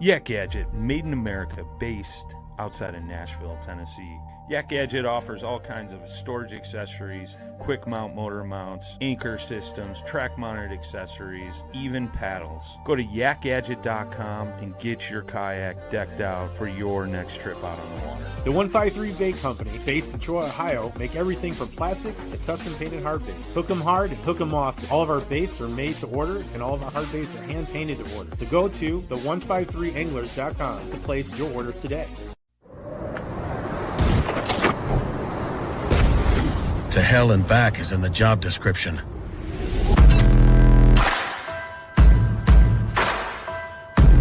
Yak Gadget, made in America, based outside of Nashville, Tennessee. Yak Gadget offers all kinds of storage accessories, quick mount motor mounts, anchor systems, track mounted accessories, even paddles. Go to yakgadget.com and get your kayak decked out for your next trip out on the water. The 153 Bait Company, based in Troy, Ohio, make everything from plastics to custom painted hard baits. Hook 'em hard and hook 'em often. All of our baits are made to order and all of our hard baits are hand painted to order. So go to the153anglers.com to place your order today. To hell and back is in the job description.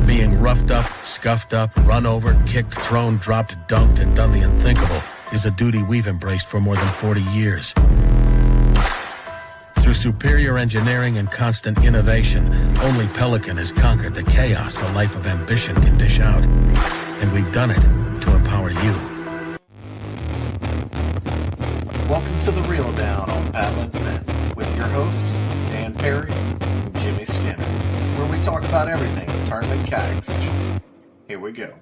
Being roughed up, scuffed up, run over, kicked, thrown, dropped, dunked, and done the unthinkable is a duty we've embraced for more than 40 years. Through superior engineering and constant innovation, only Pelican has conquered the chaos a life of ambition can dish out. And we've done it to empower you. Welcome to The Reel Down on Paddle and Fin with your hosts, Dan Perry and Jimmy Skinner, where we talk about everything tournament kayak fishing. Here we go.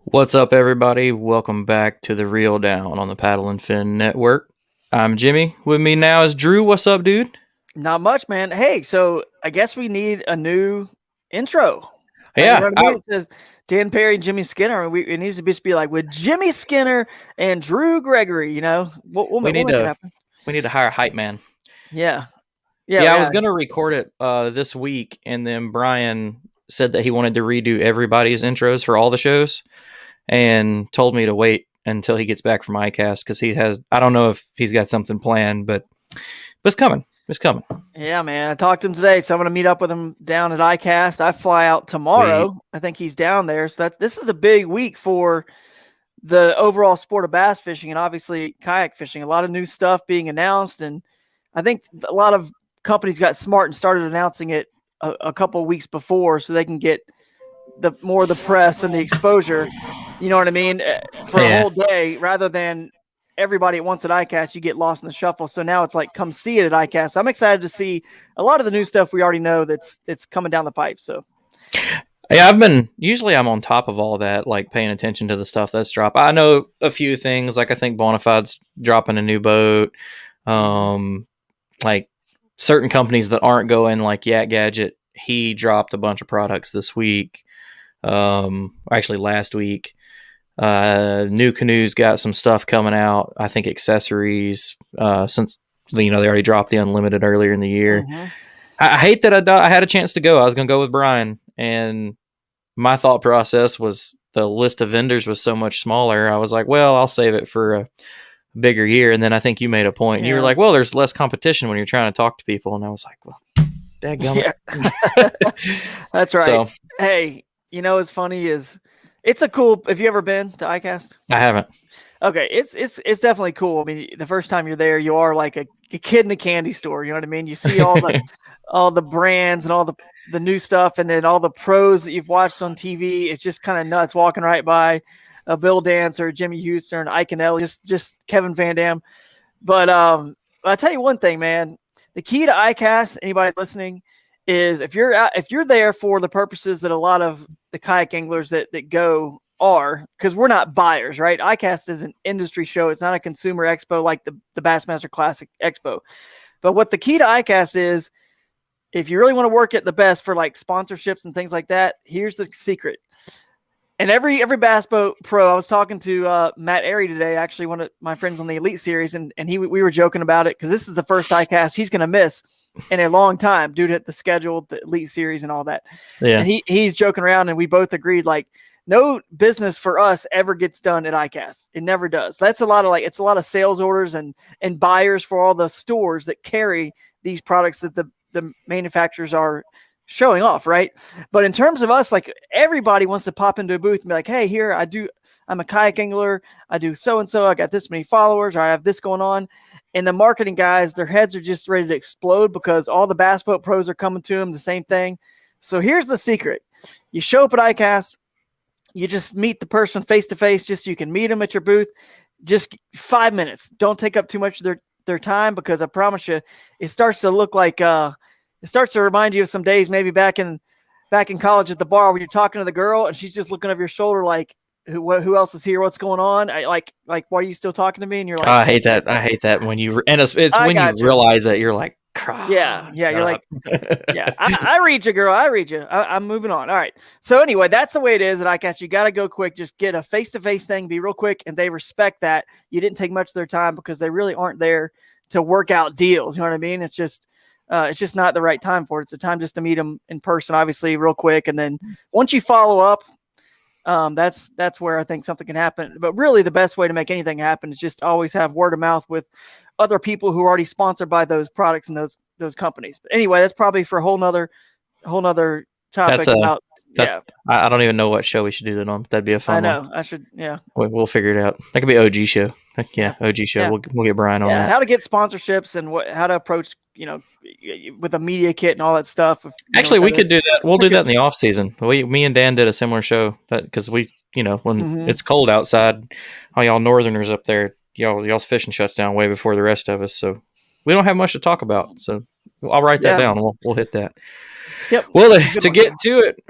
What's up, everybody? Welcome back to The Reel Down on the Paddle and Fin Network. I'm Jimmy. With me now is Drew. What's up, dude? Not much, man. Hey, so I guess we need a new intro. Yeah. You know what I mean? It says Dan Perry and Jimmy Skinner. It needs to just be like with Jimmy Skinner and Drew Gregory, you know? We'll make it happen. We need to hire a hype man. Yeah. I was going to record it this week, and then Brian said that he wanted to redo everybody's intros for all the shows and told me to wait until he gets back from ICAST because he has, I don't know if he's got something planned, but it's coming. It's coming. Yeah, man. I talked to him today, so I'm going to meet up with him down at ICAST. I fly out tomorrow. Sweet. I think he's down there. So this is a big week for the overall sport of bass fishing and obviously kayak fishing. A lot of new stuff being announced, and I think a lot of companies got smart and started announcing it a couple of weeks before so they can get more of the press and the exposure, you know what I mean, for a whole day rather than everybody at once at ICAST. You get lost in the shuffle. So now it's like, come see it at ICAST. I'm excited to see a lot of the new stuff we already know that's coming down the pipe. So yeah, I'm on top of all that, like paying attention to the stuff that's dropped. I know a few things, like I think Bonafide's dropping a new boat. Like certain companies that aren't going, like Yak Gadget, he dropped a bunch of products this week. Actually last week. New Canoe's got some stuff coming out. I think accessories, since they already dropped the unlimited earlier in the year. Mm-hmm. I hate that I had a chance to go. I was going to go with Brian, and my thought process was the list of vendors was so much smaller. I was like, well, I'll save it for a bigger year. And then I think you made a point. And you were like, well, there's less competition when you're trying to talk to people. And I was like, well, dadgummit. Yeah. That's right. So, hey, you know what's funny is it's a cool. Have you ever been to ICAST? I haven't. Okay, it's definitely cool. I mean, the first time you're there, you are like a kid in a candy store. You know what I mean? You see all the all the brands and all the new stuff, and then all the pros that you've watched on TV. It's just kind of nuts walking right by a Bill Dancer, Jimmy Houston, Ike and Ellie, just Kevin Van Dam. But I'll tell you one thing, man. The key to ICAST, anybody listening, is if you're there for the purposes that a lot of the kayak anglers that go are, because we're not buyers, right? ICAST is an industry show. It's not a consumer expo like the Bassmaster Classic Expo. But what the key to ICAST is, if you really want to work at the best for like sponsorships and things like that, here's the secret. And every Bass Boat Pro, I was talking to Matt Airy today, actually one of my friends on the Elite Series, and we were joking about it because this is the first ICAST he's going to miss in a long time due to the schedule, the Elite Series and all that. Yeah. And he's joking around, and we both agreed, like, no business for us ever gets done at ICAST. It never does. That's a lot of sales orders and buyers for all the stores that carry these products that the manufacturers are showing off, right? But in terms of us, like, everybody wants to pop into a booth and be like, hey, here, I'm a kayak angler, I do so-and-so, I got this many followers, or I have this going on. And the marketing guys, their heads are just ready to explode because all the Bass Boat Pros are coming to them, the same thing. So here's the secret. You show up at ICAST, you just meet the person face to face, just so you can meet them at your booth. Just 5 minutes. Don't take up too much of their time, because I promise you, it starts to look like it starts to remind you of some days maybe back in college at the bar when you're talking to the girl and she's just looking over your shoulder like, who else is here? What's going on? Like, why are you still talking to me? And you're like, I hate that when you, and it's when you realize that you're like, yeah, you're like, yeah, I read you, girl. I read you. I'm moving on. All right. So anyway, that's the way it is at ICAST. You got to go quick. Just get a face-to-face thing, be real quick. And they respect that. You didn't take much of their time because they really aren't there to work out deals. You know what I mean? It's just not the right time for it. It's a time just to meet them in person, obviously, real quick. And then once you follow up, that's where I think something can happen. But really the best way to make anything happen is just always have word of mouth with other people who are already sponsored by those products and those companies. But anyway, that's probably for a whole nother topic. I don't even know what show we should do that on. But that'd be a fun one. I know. I should. Yeah. We'll figure it out. That could be OG show. Yeah. OG show. Yeah. We'll get Brian on that. How to get sponsorships and how to approach, with a media kit and all that stuff. Actually, we could do that. We'll do that in the off season. Me and Dan did a similar show because we, when it's cold outside, all y'all northerners up there, y'all's fishing shuts down way before the rest of us. So we don't have much to talk about. So I'll write that down. We'll hit that. Yep. Well, to get to it,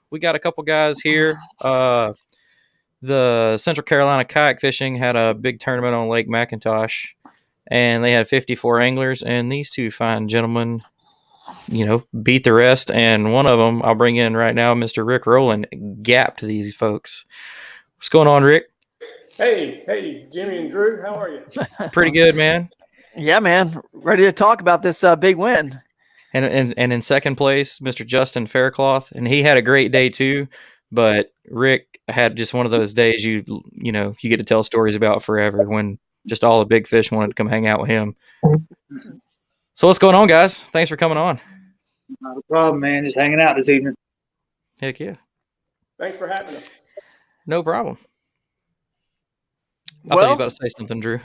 we got a couple guys here. The Central Carolina Kayak Fishing had a big tournament on Lake Mackintosh, and they had 54 anglers, and these two fine gentlemen, beat the rest. And one of them, I'll bring in right now, Mr. Rick Rowland, gapped these folks. What's going on, Rick? Hey, Jimmy and Drew, how are you? Pretty good, man. Yeah, man. Ready to talk about this big win. And in second place, Mr. Justin Faircloth, and he had a great day too. But Rick had just one of those days you get to tell stories about forever, when just all the big fish wanted to come hang out with him. So what's going on, guys? Thanks for coming on. Not a problem, man. Just hanging out this evening. Heck yeah. Thanks for having us. No problem. I thought you were about to say something, Drew.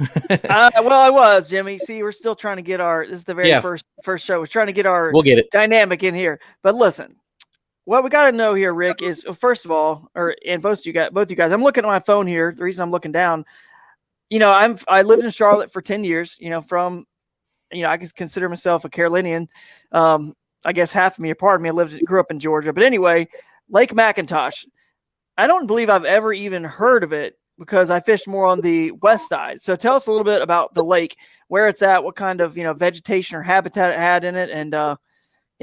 I was, Jimmy. See, we're still trying to get this is the very first show. We're trying to get our dynamic in here. But listen, what we got to know here, Rick, is first of all, and both you guys, I'm looking at my phone here. The reason I'm looking down, I lived in Charlotte for 10 years, I can consider myself a Carolinian. I guess half of me, a part of me, grew up in Georgia. But anyway, Lake Mackintosh, I don't believe I've ever even heard of it, because I fished more on the west side. So tell us a little bit about the lake, where it's at, what kind of, vegetation or habitat it had in it. And I'm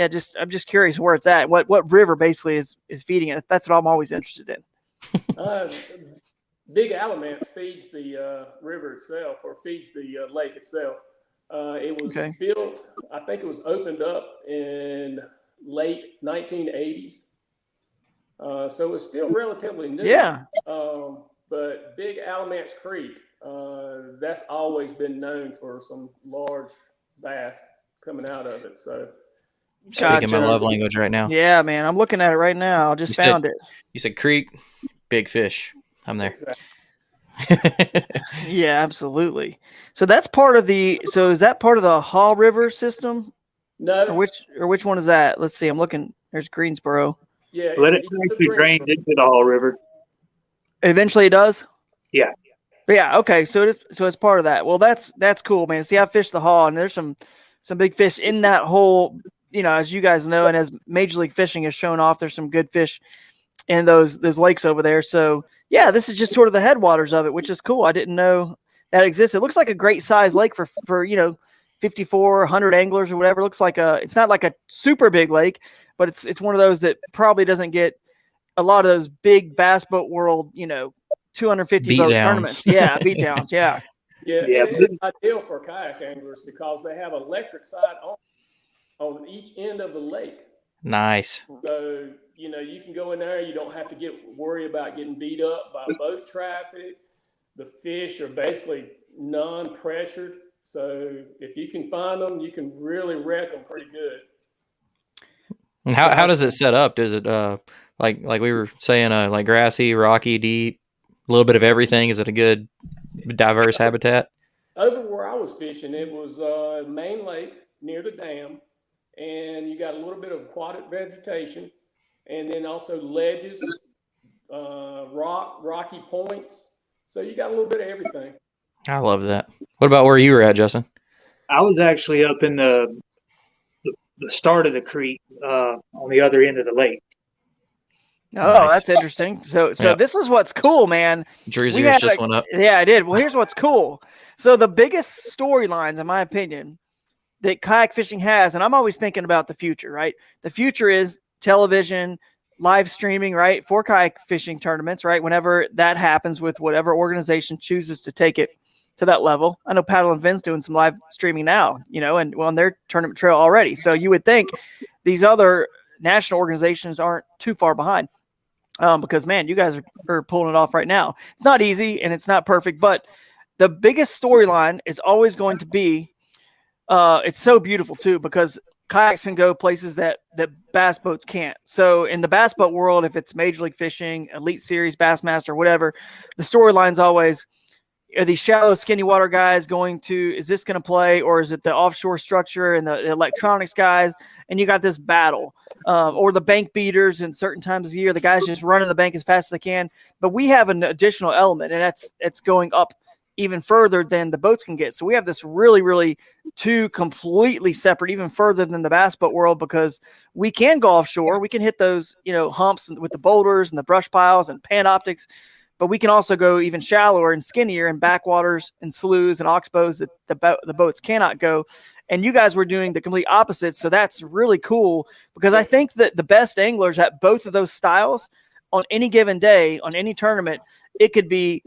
just curious where it's at. What river basically is feeding it? That's what I'm always interested in. Big Alamance feeds the river itself, or feeds the lake itself. It was built, I think it was opened up in late 1980s. So it's still relatively new. Yeah. But Big Alamance Creek, that's always been known for some large bass coming out of it. So speaking my love language right now. Yeah, man. I'm looking at it right now. I just found it. You said creek, big fish. I'm there. Exactly. Yeah, absolutely. So that's part of is that part of the Haw River system? No. Or which one is that? Let's see. I'm looking. There's Greensboro. Yeah. Let it actually drain into the Haw River. Eventually it does? Yeah. Yeah, okay. So it's part of that. Well, that's cool, man. See, I fished the Haw, and there's some big fish in that whole, as you guys know, and as Major League Fishing has shown off, there's some good fish in those lakes over there. So yeah, this is just sort of the headwaters of it, which is cool. I didn't know that existed. It looks like a great size lake for 5,400 anglers or whatever. It looks like it's not like a super big lake, but it's one of those that probably doesn't get a lot of those big Bass Boat World, 250 boat tournaments. Yeah, beat downs. Yeah. Yeah. It's ideal for kayak anglers because they have electric side on each end of the lake. Nice. So, you can go in there. You don't have to worry about getting beat up by boat traffic. The fish are basically non-pressured. So if you can find them, you can really wreck them pretty good. And how does it set up? Does it like we were saying, like grassy, rocky, deep, a little bit of everything? Is it a good diverse habitat? Over where I was fishing, it was main lake near the dam, and you got a little bit of aquatic vegetation, and then also ledges, rocky points. So you got a little bit of everything. I love that. What about where you were at, Justin? I was actually up in the start of the creek on the other end of the lake. Oh, nice. That's interesting. So This is what's cool, man. Drew's ears just went up. Yeah, I did. Well, here's what's cool. So the biggest storylines, in my opinion, that kayak fishing has, and I'm always thinking about the future, right? The future is television, live streaming, right? For kayak fishing tournaments, right? Whenever that happens with whatever organization chooses to take it to that level. I know Paddle and Vin's doing some live streaming now, and on their tournament trail already. So you would think these other national organizations aren't too far behind. Because, man, you guys are pulling it off right now. It's not easy and it's not perfect, but the biggest storyline is always going to be it's so beautiful, too, because kayaks can go places that bass boats can't. So in the bass boat world, if it's Major League Fishing, Elite Series, Bassmaster, whatever, the storyline's always, are these shallow, skinny water guys is this going to play, or is it the offshore structure and the electronics guys? And you got this battle. Or the bank beaters in certain times of the year, the guys just running the bank as fast as they can. But we have an additional element, and it's going up even further than the boats can get. So we have this really, really two completely separate, even further than the bass boat world, because we can go offshore. We can hit those, humps with the boulders and the brush piles and pan optics, but we can also go even shallower and skinnier in backwaters and sloughs and oxbows that the boats cannot go. And you guys were doing the complete opposite. So that's really cool, because I think that the best anglers at both of those styles on any given day, on any tournament, it could be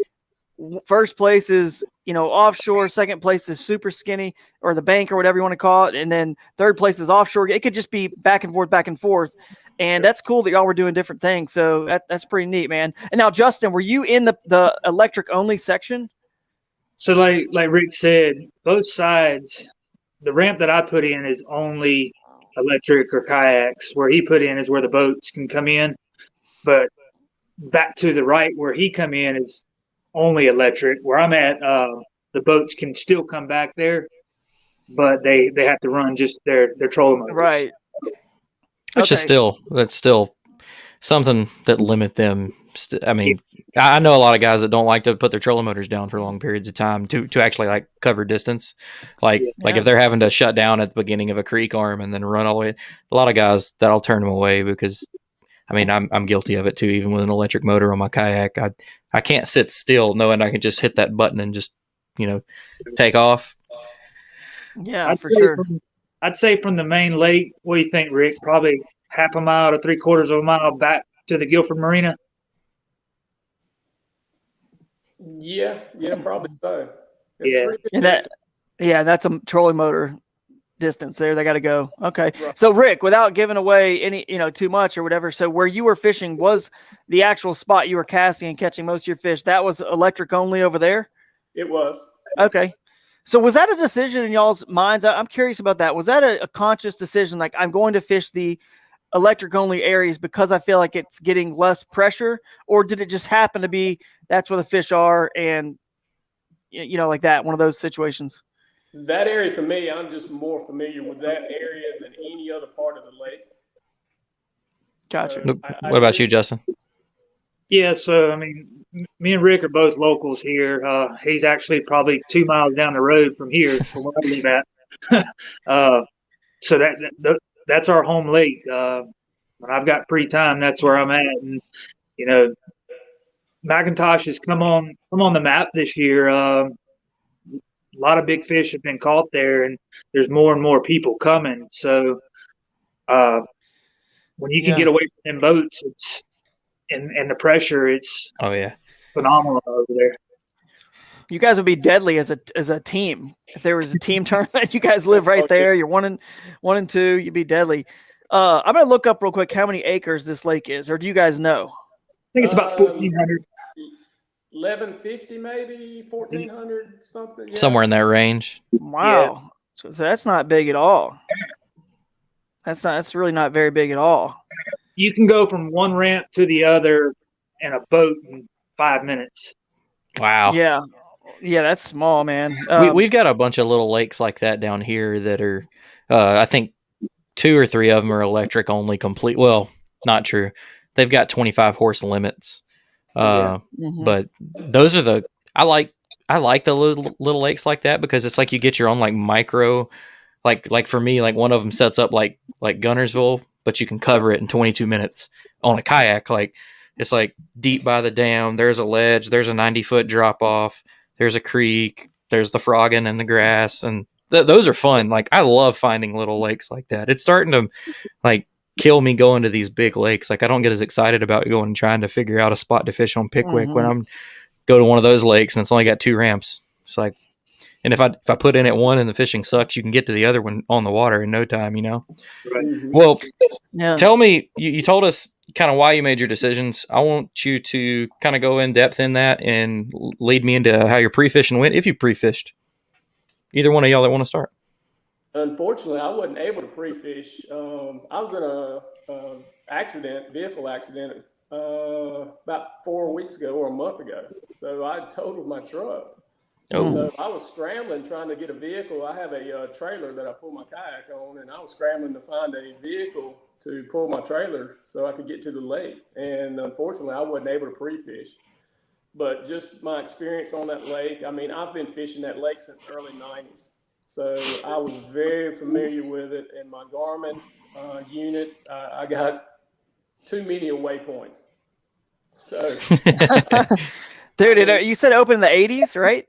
first place is, offshore, second place is super skinny, or the bank, or whatever you want to call it. And then third place is offshore. It could just be back and forth. And that's cool that y'all were doing different things. So that's pretty neat, man. And now, Justin, were you in the electric only section? So like Rick said, both sides, the ramp that I put in is only electric or kayaks. Where he put in is where the boats can come in. But back to the right where he come in is only electric. Where I'm at, the boats can still come back there, but they have to run just their trolling motors. Right. Which is still something that limit them. I know a lot of guys that don't like to put their trolling motors down for long periods of time to actually like cover distance. Like if they're having to shut down at the beginning of a creek arm and then run all the way, a lot of guys that'll turn them away, because I'm guilty of it too. Even with an electric motor on my kayak, I can't sit still knowing I can just hit that button and just, take off. Yeah, for sure. I'd say from the main lake, what do you think, Rick? Probably half a mile to 3/4 of a mile back to the Guilford Marina? Yeah, probably so. That's a trolling motor distance there. They got to go. Okay. Right. So Rick, without giving away any, too much or whatever. So where you were fishing was the actual spot you were casting and catching most of your fish. That was electric only over there? It was. Okay. So was that a decision in y'all's minds? I'm curious about that. Was that a conscious decision? Like, I'm going to fish the electric only areas because I feel like it's getting less pressure, or did it just happen to be that's where the fish are and, like that, one of those situations? That area for me, I'm just more familiar with that area than any other part of the lake. Gotcha. What about you, Justin? Yeah, so, me and Rick are both locals here. He's actually probably 2 miles down the road from here, from where I live at. So that's our home lake. When I've got free time, that's where I'm at. And, Mackintosh has come on the map this year. A lot of big fish have been caught there, and there's more and more people coming. So when you can get away from them boats, it's and the pressure, it's phenomenal over there. You guys would be deadly as a team. If there was a team tournament, you guys live right there. You're 1-2. You'd be deadly. I'm gonna look up real quick how many acres this lake is, or do you guys know? I think it's about 1,400. 1150, maybe 1,400, something. Yeah. Somewhere in that range. Wow. Yeah. So that's not big at all. That's really not very big at all. You can go from one ramp to the other in a boat in 5 minutes. Wow. Yeah, that's small, man. We've got a bunch of little lakes like that down here that are, I think, 2 or 3 of them are electric only complete. Well, not true. They've got 25 horse limits. But those are I like the little lakes like that, because it's like you get your own like micro, like for me, like one of them sets up like Gunnersville, but you can cover it in 22 minutes on a kayak. Like it's like deep by the dam. There's a ledge. There's a 90-foot drop off. There's a creek. There's the frogging in the grass, and those are fun. Like I love finding little lakes like that. It's starting to like kill me going to these big lakes. Like I don't get as excited about going and trying to figure out a spot to fish on Pickwick when I'm go to one of those lakes and it's only got 2 ramps. It's like, and if I put in at one and the fishing sucks, you can get to the other one on the water in no time, you know? Right. Well, tell me, you told us kind of why you made your decisions. I want you to kind of go in depth in that and lead me into how your pre-fishing went, if you pre-fished. Either one of y'all that want to start. Unfortunately, I wasn't able to pre-fish. I was in a vehicle accident about 4 weeks ago or a month ago. So I totaled my truck. So I was scrambling trying to get a vehicle. I have a trailer that I pull my kayak on, and I was scrambling to find a vehicle to pull my trailer so I could get to the lake. And unfortunately, I wasn't able to pre-fish. But just my experience on that lake, I mean, I've been fishing that lake since early 90s. So I was very familiar with it. And my Garmin unit, I got too many waypoints. So, dude, you said open in the 80s, right?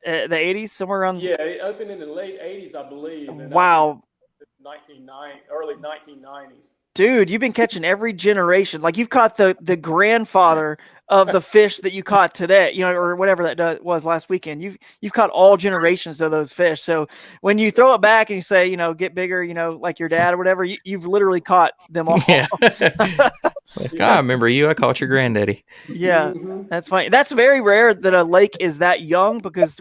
The 80s, somewhere around. Yeah, it opened in the late 80s, I believe. And wow. Early 1990s. Dude, you've been catching every generation. Like you've caught the grandfather of the fish that you caught today, you know, or whatever that was last weekend. You've caught all generations of those fish. So when you throw it back and you say, you know, get bigger, you know, like your dad or whatever, you've literally caught them all. Yeah. Like, I remember you. I caught your granddaddy. Yeah, that's funny. That's very rare that a lake is that young, because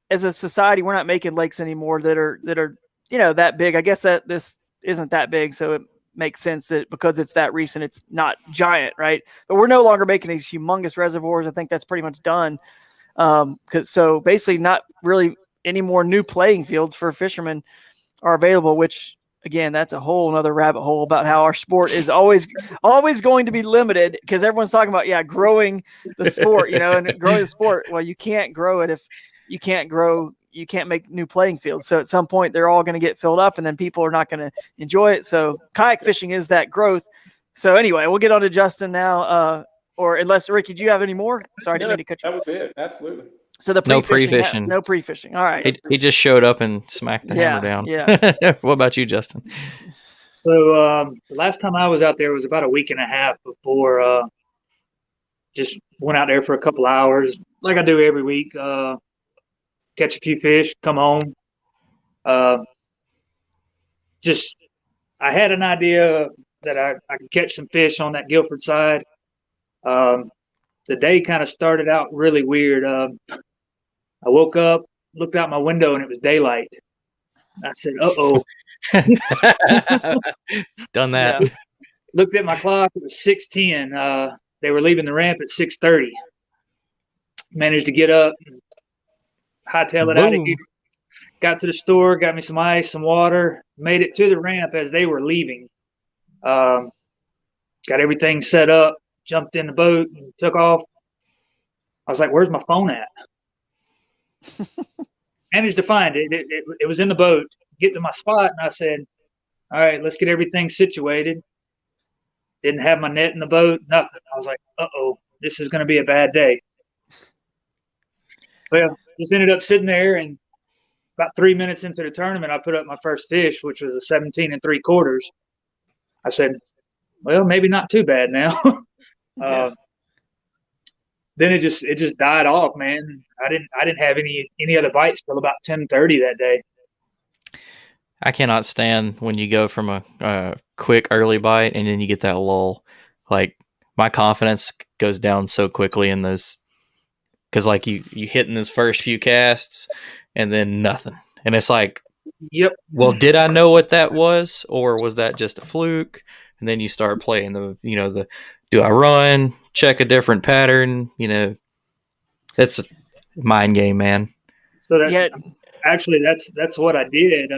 as a society, we're not making lakes anymore that are you know, that big. I guess that this isn't that big, so it makes sense that because it's that recent, it's not giant, right? But we're no longer making these humongous reservoirs. I think that's pretty much done. So basically, not really any more new playing fields for fishermen are available, which again, that's a whole nother rabbit hole about how our sport is always going to be limited, because everyone's talking about, growing the sport, you know, and growing the sport. Well, you can't grow it if you can't make new playing fields. So at some point they're all going to get filled up, and then people are not going to enjoy it. So kayak fishing is that growth. So anyway, we'll get on to Justin now. Or unless, Ricky, do you have any more? Sorry, I didn't mean to cut you. That was it. Absolutely. So no pre-fishing. No pre-fishing. All right. He just showed up and smacked the hammer down. Yeah. What about you, Justin? So the last time I was out there was about a week and a half before. Just went out there for a couple hours, like I do every week. Catch a few fish, come home. I had an idea that I could catch some fish on that Guilford side. The day kind of started out really weird. I woke up, looked out my window, and it was daylight. I said, uh-oh. Done that. Yeah. Looked at my clock. It was 6:10. They were leaving the ramp at 6:30. Managed to get up, hightail it out of here. Got to the store, got me some ice, some water, made it to the ramp as they were leaving. Got everything set up, jumped in the boat, and took off. I was like, where's my phone at? Managed to find it. It was in the boat. Get to my spot, and I said, all right, let's get everything situated. Didn't have my net in the boat, nothing. I was like, uh-oh, this is going to be a bad day. Well, just ended up sitting there, and about 3 minutes into the tournament, I put up my first fish, which was a 17 3/4. I said, well, maybe not too bad now. Then it just died off, man. I didn't have any other bites till about 10:30 that day. I cannot stand when you go from a quick early bite and then you get that lull. Like my confidence goes down so quickly in those, because like you hit in those first few casts and then nothing, and it's like, yep. Well, did I know what that was, or was that just a fluke? And then you start playing the do I run, check a different pattern? You know, it's a mind game, man. So actually, that's what I did.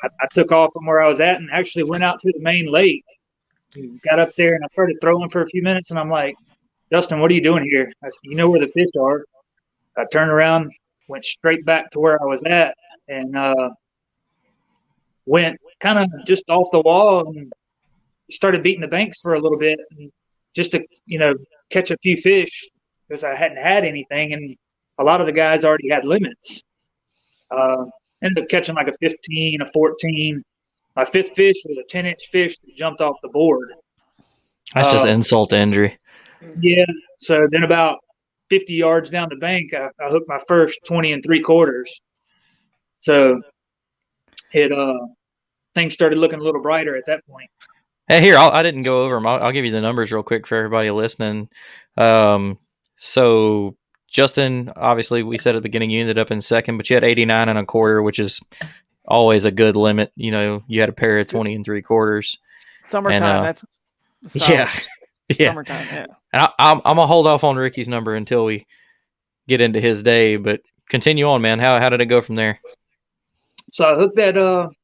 I took off from where I was at and actually went out to the main lake. Got up there and I started throwing for a few minutes, and I'm like, Justin, what are you doing here? I said, you know where the fish are. I turned around, went straight back to where I was at, and went kind of just off the wall and started beating the banks for a little bit, just to, catch a few fish, because I hadn't had anything, and a lot of the guys already had limits. Ended up catching like a 15, a 14. My fifth fish was a 10-inch fish that jumped off the board. That's just insult to injury. Yeah. So then about 50 yards down the bank, I hooked my first 20 3/4. So things started looking a little brighter at that point. Hey, here, I didn't go over them. I'll give you the numbers real quick for everybody listening. So Justin, obviously, we said at the beginning you ended up in second, but you had 89 1/4, which is always a good limit. You had a pair of 20 3/4. Summertime, that's solid. Yeah. Summertime, yeah. And I'm gonna hold off on Ricky's number until we get into his day, but continue on, man. How did it go from there? So I hooked that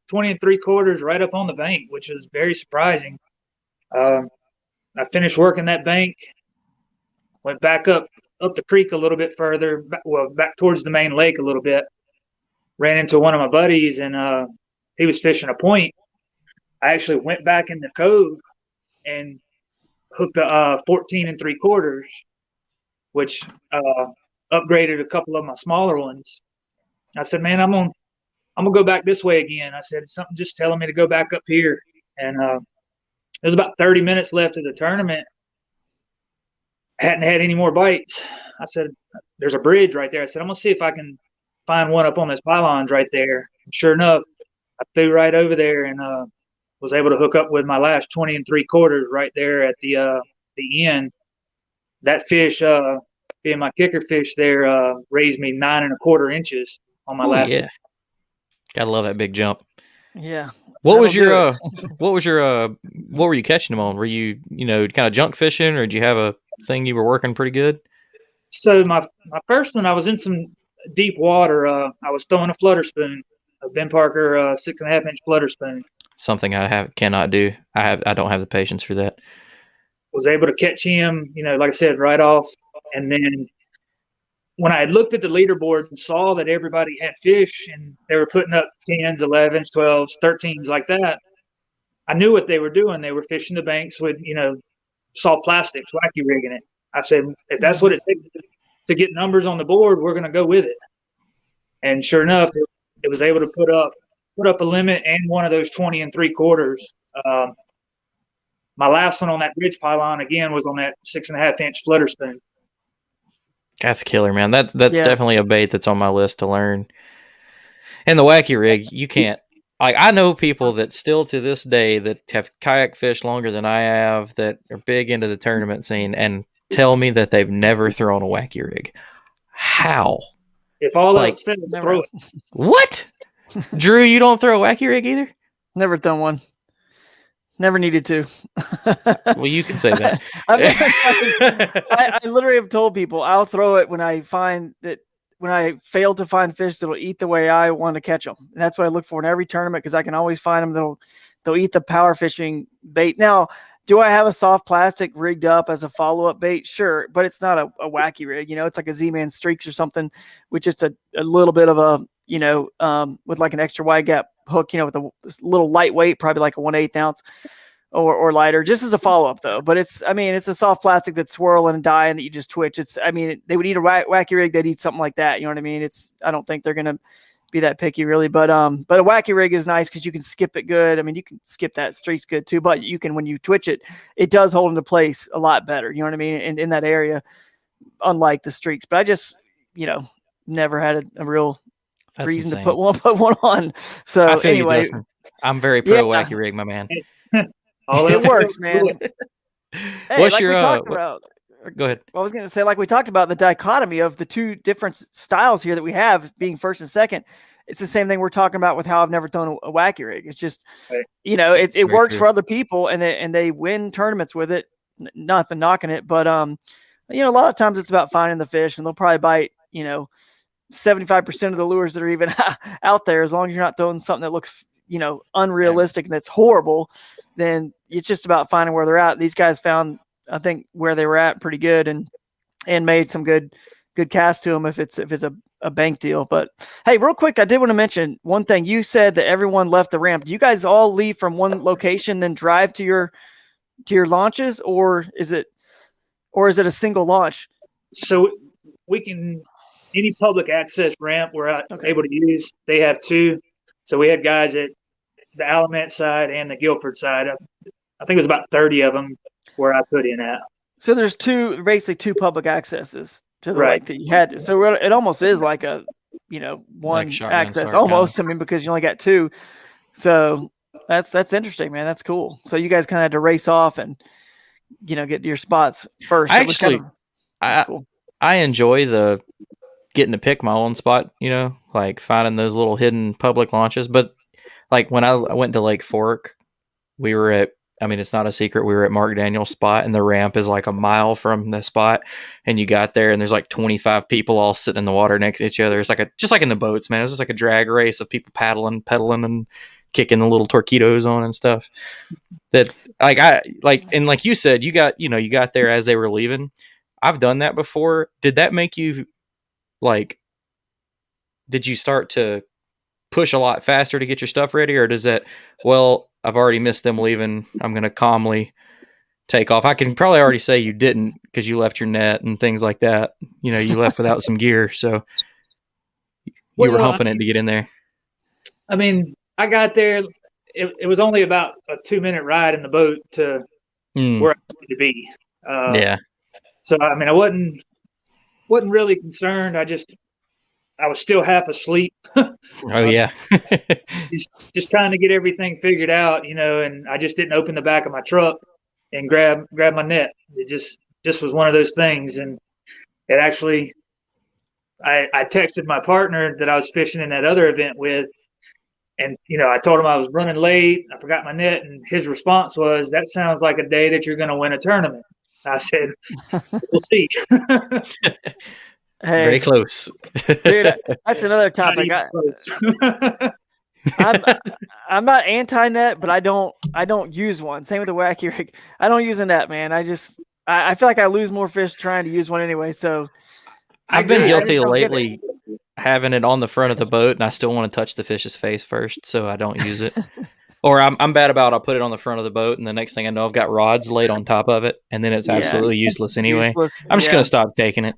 20 3/4 right up on the bank, which was very surprising. I finished working that bank, went back up the creek a little bit further, back towards the main lake a little bit. Ran into one of my buddies, and he was fishing a point. I actually went back in the cove and hooked a 14 3/4, which upgraded a couple of my smaller ones. I said, man, I'm gonna go back this way again. I said, something just telling me to go back up here. And there's about 30 minutes left of the tournament. I hadn't had any more bites. I said, there's a bridge right there. I said, I'm gonna see if I can find one up on this pylons right there. And sure enough, I threw right over there and was able to hook up with my last 20 3/4 right there at the end. That fish, being my kicker fish there, raised me 9 1/4 inches on my last one. Gotta love that big jump. Yeah. What were you catching them on? Were you, kind of junk fishing, or did you have a thing you were working pretty good? So my first one, I was in some deep water. I was throwing a flutter spoon, a Ben Parker 6.5-inch flutter spoon. Something I cannot do. I don't have the patience for that. Was able to catch him, like I said, right off. And then when I had looked at the leaderboard and saw that everybody had fish and they were putting up 10s, 11s, 12s, 13s like that, I knew what they were doing. They were fishing the banks with, soft plastics, wacky rigging it. I said, if that's what it takes to get numbers on the board, we're going to go with it. And sure enough, it was able to put up a limit and one of those 20 3/4. My last one on that bridge pylon, again, was on that 6.5-inch flutter spoon. That's killer, man. That's definitely a bait that's on my list to learn. And the wacky rig, you can't. I know people that still to this day that have kayak fished longer than I have, that are big into the tournament scene, and tell me that they've never thrown a wacky rig. How? If all else fails, throw it. What? Drew, you don't throw a wacky rig either? Never done one. Never needed to. Well, you can say that. I literally have told people I'll throw it when I fail to find fish that'll eat the way I want to catch them. And that's what I look for in every tournament, because I can always find them they'll eat the power fishing bait. Now, do I have a soft plastic rigged up as a follow-up bait? Sure, but it's not a wacky rig. It's like a Z-Man Streaks or something with just a little bit of a, with like an extra wide gap hook, with a little lightweight, probably like a 1/8 ounce or lighter, just as a follow-up though. But it's a soft plastic that's swirling and dying that you just twitch. They would eat a wacky rig, they'd eat something like that. You know what I mean? I don't think they're going to be that picky really, but a wacky rig is nice because you can skip it good. You can skip that streaks good too, but you can, when you twitch it, it does hold into place a lot better. You know what I mean? In that area, unlike the streaks. But I just, never had a real reason to put one on. So anyway, I'm very pro wacky rig, my man. It works, man. Hey, what's like your? We talked about, go ahead. I was going to say, like we talked about the dichotomy of the two different styles here that we have, being first and second. It's the same thing we're talking about with how I've never thrown a wacky rig. It's just, it works for other people, and they win tournaments with it. Nothing knocking it, but a lot of times it's about finding the fish, and they'll probably bite, 75% of the lures that are even out there, as long as you're not throwing something that looks, unrealistic and that's horrible, then it's just about finding where they're at. These guys found, I think, where they were at pretty good and made some good casts to them if it's a bank deal. But hey, real quick, I did want to mention one thing. You said that everyone left the ramp. Do you guys all leave from one location, then drive to your launches, or is it a single launch? So we can, any public access ramp we're able to use, they have two. So we had guys at the Alamance side and the Guilford side. I think it was about 30 of them where I put in at. So there's basically two public accesses to the lake that you had. So it almost is like a, one like access almost. Kind of. I mean, because you only got two. So that's interesting, man. That's cool. So you guys kind of had to race off and, get to your spots first. I enjoy getting to pick my own spot, like finding those little hidden public launches. But like when I went to Lake Fork, we were at, it's not a secret, we were at Mark Daniel's spot, and the ramp is like a mile from the spot, and you got there and there's like 25 people all sitting in the water next to each other. It's like just like in the boats, man. It's just like a drag race of people pedaling and kicking the little torpedoes on and stuff. That and like you said, you got there as they were leaving. I've done that before. Did that make you did you start to push a lot faster to get your stuff ready, or does that, I've already missed them leaving, I'm going to calmly take off? I can probably already say you didn't, because you left your net and things like that. You left without some gear, so you were humping it to get in there. I got there. It was only about a 2-minute ride in the boat to where I wanted to be. So I wasn't really concerned. I was still half asleep. Oh yeah. just trying to get everything figured out, and I just didn't open the back of my truck and grab my net. It just was one of those things. And it actually, I texted my partner that I was fishing in that other event with, and I told him I was running late, I forgot my net, and his response was, "That sounds like a day that you're going to win a tournament." I said, "We'll see." Hey, very close, dude. That's another topic. I'm not anti-net, but I don't use one. Same with the wacky rig. I don't use a net, man. I feel like I lose more fish trying to use one anyway. So I've been guilty lately having it on the front of the boat, and I still want to touch the fish's face first, so I don't use it. Or I'm bad about, I'll put it on the front of the boat, and the next thing I know, I've got rods laid on top of it, and then it's absolutely useless anyway. I'm just gonna stop taking it.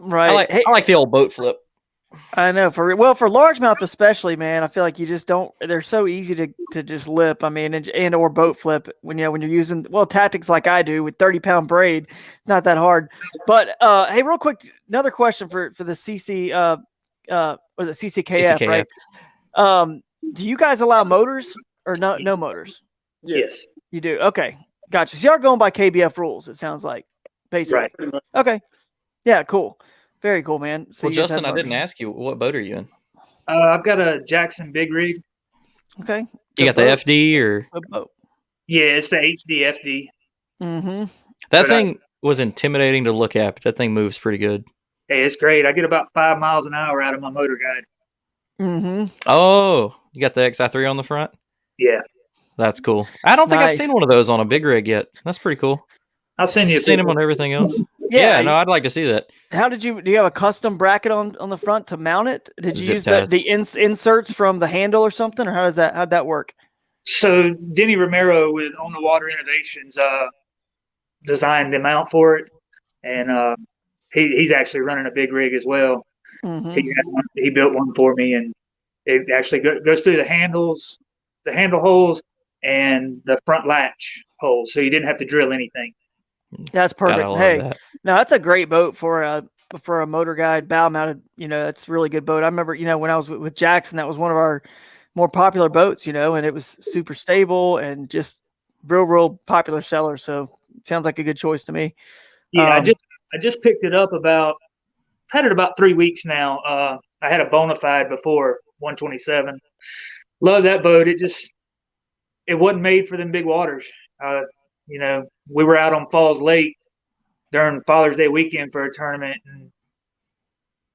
Right. I like the old boat flip. I know for largemouth especially, man. I feel like you just don't. They're so easy to just lip. And or boat flip when you're using tactics like I do with 30-pound braid. Not that hard. But hey, real quick, another question for the CC. Was it CCKF? CCKF. Right. Do you guys allow motors or no motors? Yes, you do. Okay, gotcha. So you are going by KBF rules. It sounds like basically. Right. Okay. Yeah. Cool. Very cool, man. So Justin, I didn't ask you, what boat are you in? I've got a Jackson Big Rig. Okay. You got the FD or? Yeah, it's the HD FD. Mm-hmm. That thing was intimidating to look at, but that thing moves pretty good. Hey, it's great. I get about 5 miles an hour out of my motor guide. Mm-hmm. Oh, you got the XI3 on the front? Yeah. That's cool. I don't think I've seen one of those on a big rig yet. That's pretty cool. I've seen them on everything else. Yeah, no, I'd like to see that. Do you have a custom bracket on the front to mount it? Did you use the inserts from the handle or something, or how'd that work? So Denny Romero with On the Water Innovations designed the mount for it, and he's actually running a big rig as well. Mm-hmm. He built one for me, and it actually goes through the handle holes and the front latch holes, so you didn't have to drill anything. That's perfect. No, that's a great boat for a motor guide, bow mounted. That's a really good boat. I remember, when I was with Jackson, that was one of our more popular boats. And it was super stable and just real popular seller. So it sounds like a good choice to me. Yeah, I just picked it up had it about 3 weeks now. I had a Bonafide before 127. Love that boat. It wasn't made for them big waters. We were out on Falls Lake during Father's Day weekend for a tournament, and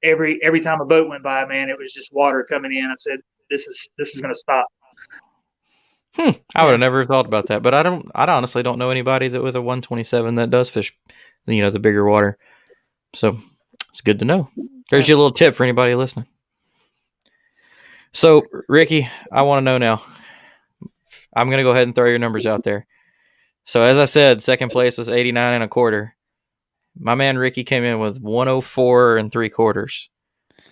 every time a boat went by, man, it was just water coming in. I said, this is going to stop. I would have never thought about that, but I honestly don't know anybody that with a 127 that does fish, the bigger water. So it's good to know. There's your little tip for anybody listening. So Ricky, I want to know now. I'm going to go ahead and throw your numbers out there. So as I said, second place was 89 1/4. My man Ricky came in with 104 3/4.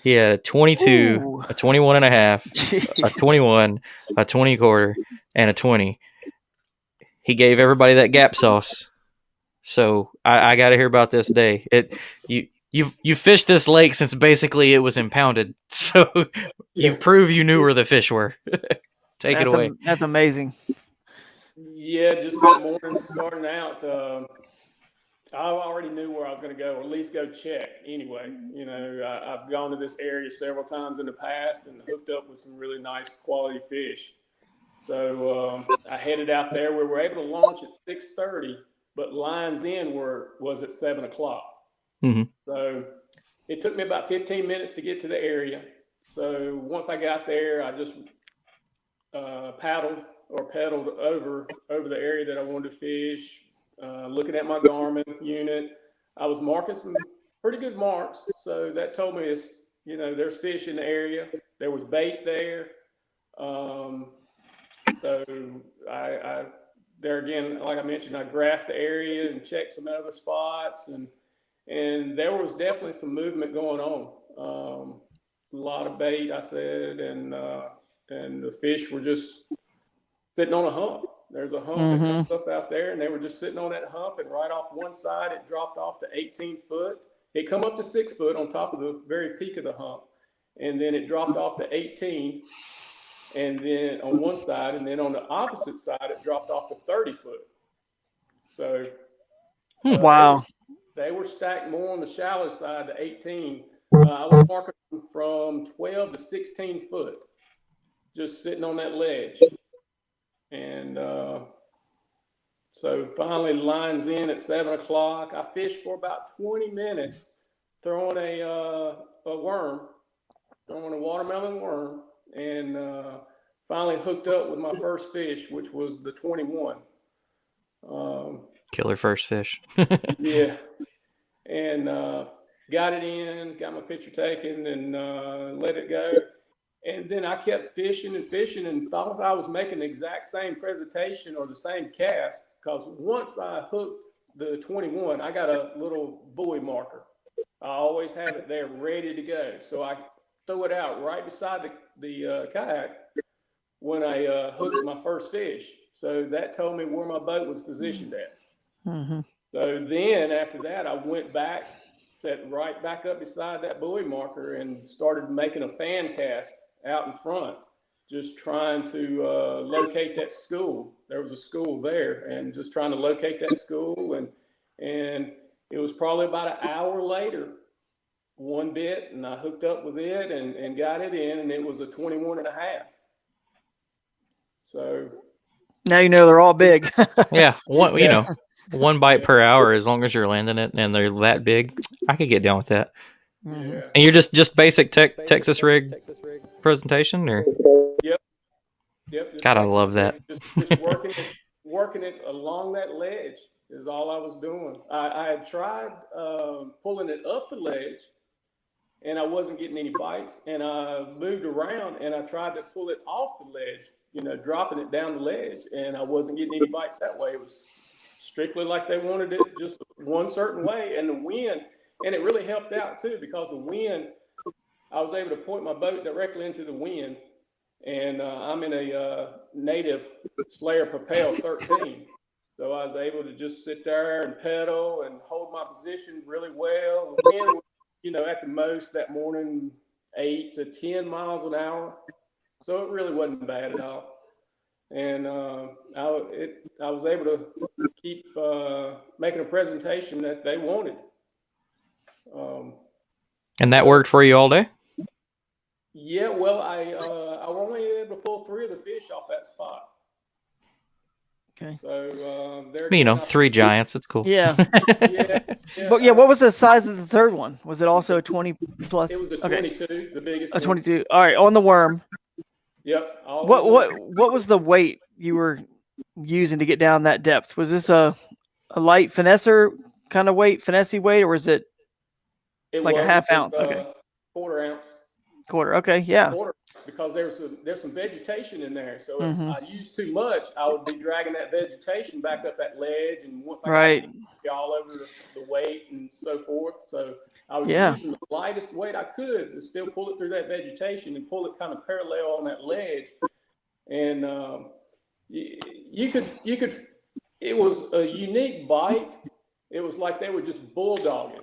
He had a 22, a 21 1/2, a 21, a 20 1/4, and a 20. He gave everybody that gap sauce. So I got to hear about this day. You fished this lake since basically it was impounded. So you prove you knew where the fish were. Take it away. That's amazing. Yeah, just that morning starting out, I already knew where I was going to go, or at least go check anyway. I've gone to this area several times in the past and hooked up with some really nice quality fish. So I headed out there. We were able to launch at 6:30, but lines in was at 7 o'clock. Mm-hmm. So it took me about 15 minutes to get to the area. So once I got there, I just pedaled over the area that I wanted to fish. Looking at my Garmin unit, I was marking some pretty good marks. So that told me there's fish in the area. There was bait there. So I there again, like I mentioned, I graphed the area and checked some other spots, and there was definitely some movement going on. A lot of bait, I said, and the fish were just sitting on a hump. There's a hump that comes up out there, and they were just sitting on that hump, and right off one side, it dropped off to 18 foot. It come up to 6 foot on top of the very peak of the hump, and then it dropped off to 18, and then on one side, and then on the opposite side, it dropped off to 30 foot. So wow. They were stacked more on the shallow side to 18. I was marking from 12 to 16 foot, just sitting on that ledge. And so finally lines in at 7 o'clock. I fished for about 20 minutes, throwing a watermelon worm, and finally hooked up with my first fish, which was the 21. Killer first fish. Yeah. And got it in, got my picture taken, and let it go. And then I kept fishing and thought I was making the exact same presentation or the same cast, because once I hooked the 21, I got a little buoy marker. I always have it there ready to go. So I throw it out right beside the kayak when I hooked my first fish. So that told me where my boat was positioned at. Mm-hmm. So then after that, I went back, set right back up beside that buoy marker, and started making a fan cast out in front, just trying to locate that school. There was a school there, and just trying to locate that school. And it was probably about an hour later, one bit, and I hooked up with it and got it in, and it was a 21 1/2. So now you know they're all big. Yeah, one bite per hour, as long as you're landing it and they're that big, I could get down with that. Yeah. And you're just basic Texas rig presentation, or? Yep. God, I love that. Just working it along that ledge is all I was doing. I had tried pulling it up the ledge, and I wasn't getting any bites. And I moved around, and I tried to pull it off the ledge, dropping it down the ledge, and I wasn't getting any bites that way. It was strictly like they wanted it, just one certain way. And the wind, and it really helped out too, because the wind, I was able to point my boat directly into the wind. And I'm in a native Slayer Propel 13. So I was able to just sit there and pedal and hold my position really well. The wind was, at the most that morning, 8 to 10 miles an hour. So it really wasn't bad at all. And I was able to keep making a presentation that they wanted. And that worked for you all day? Yeah, well, I was only able to pull 3 of the fish off that spot. Okay. So they're you know, 3 giants. It's cool. Yeah. yeah. But yeah, what was the size of the third one? Was it also a 20 plus? It was a 22, the biggest. A 22. All right, on the worm. Yep. What was the weight you were using to get down that depth? Was this a light finesser kind of weight, finessey weight, or was it like a half ounce? Okay. Quarter ounce. Quarter. Okay. Yeah. Quarter, because there's some vegetation in there. So if I use too much, I would be dragging that vegetation back up that ledge, and once I got all over the weight and so forth. So I was using the lightest weight I could to still pull it through that vegetation and pull it kind of parallel on that ledge. And you could. It was a unique bite. It was like they were just bulldogging.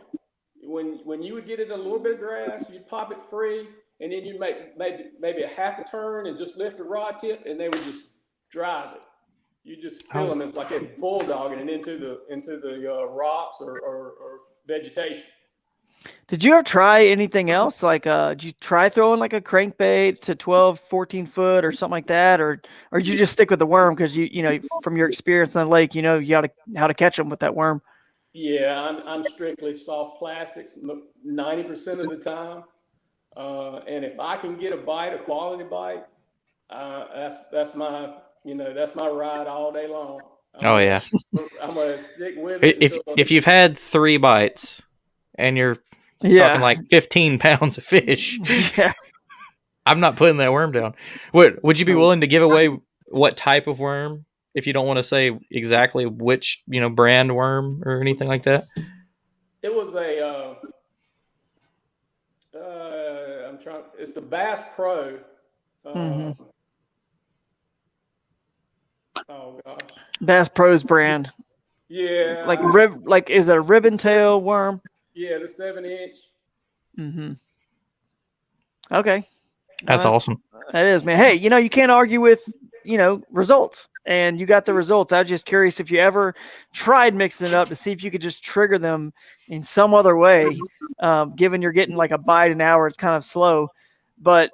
When you would get it in a little bit of grass, you'd pop it free, and then you make maybe a half a turn and just lift the rod tip, and they would just drive it. You just feel them as like they're bulldogging it into the rocks or vegetation. Did you ever try anything else? Like, did you try throwing like a crankbait to 12, 14 foot or something like that? Or did you just stick with the worm? Cause you know, from your experience on the lake, you know, how to catch them with that worm. Yeah. I'm strictly soft plastics 90% of the time. And if I can get a bite, a quality bite, that's my ride all day long. I'm going to stick with it. If you've had 3 bites and you're talking like 15 pounds of fish, I'm not putting that worm down. Would you be willing to give away what type of worm if you don't want to say exactly which, you know, brand worm or anything like that? It was it's the Bass Pro. Oh gosh. Bass Pro's brand. Yeah. Like is it a ribbon tail worm? Yeah, the 7-inch. Mm-hmm. Okay. That's awesome. That is, man. Hey, you know, you can't argue with, you know, results. And you got the results. I was just curious if you ever tried mixing it up to see if you could just trigger them in some other way. Given you're getting like a bite an hour, it's kind of slow. But,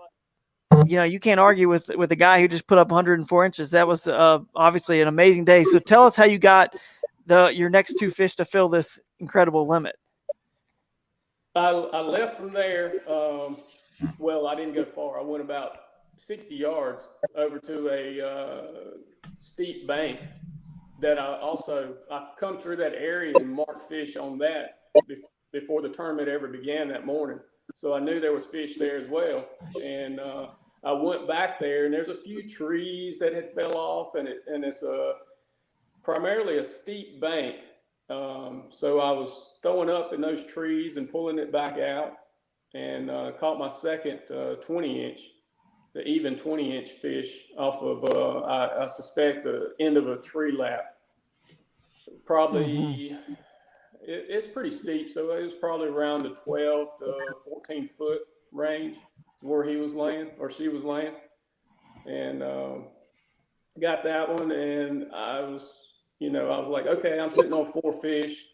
you know, you can't argue with a guy who just put up 104 inches. That was obviously an amazing day. So tell us how you got your next 2 fish to fill this incredible limit. I left from there. Well, I didn't go far. I went about 60 yards over to a steep bank that I come through that area and marked fish on that before the tournament ever began that morning. So I knew there was fish there as well. And I went back there, and there's a few trees that had fell off, and it's primarily a steep bank. So I was throwing up in those trees and pulling it back out, and caught my second 20-inch, the even 20-inch fish off of, I suspect, the end of a tree lap. Probably, it's pretty steep, so it was probably around the 12 to 14 foot range where he was laying or she was laying, and got that one, and I was like, okay, I'm sitting on 4 fish.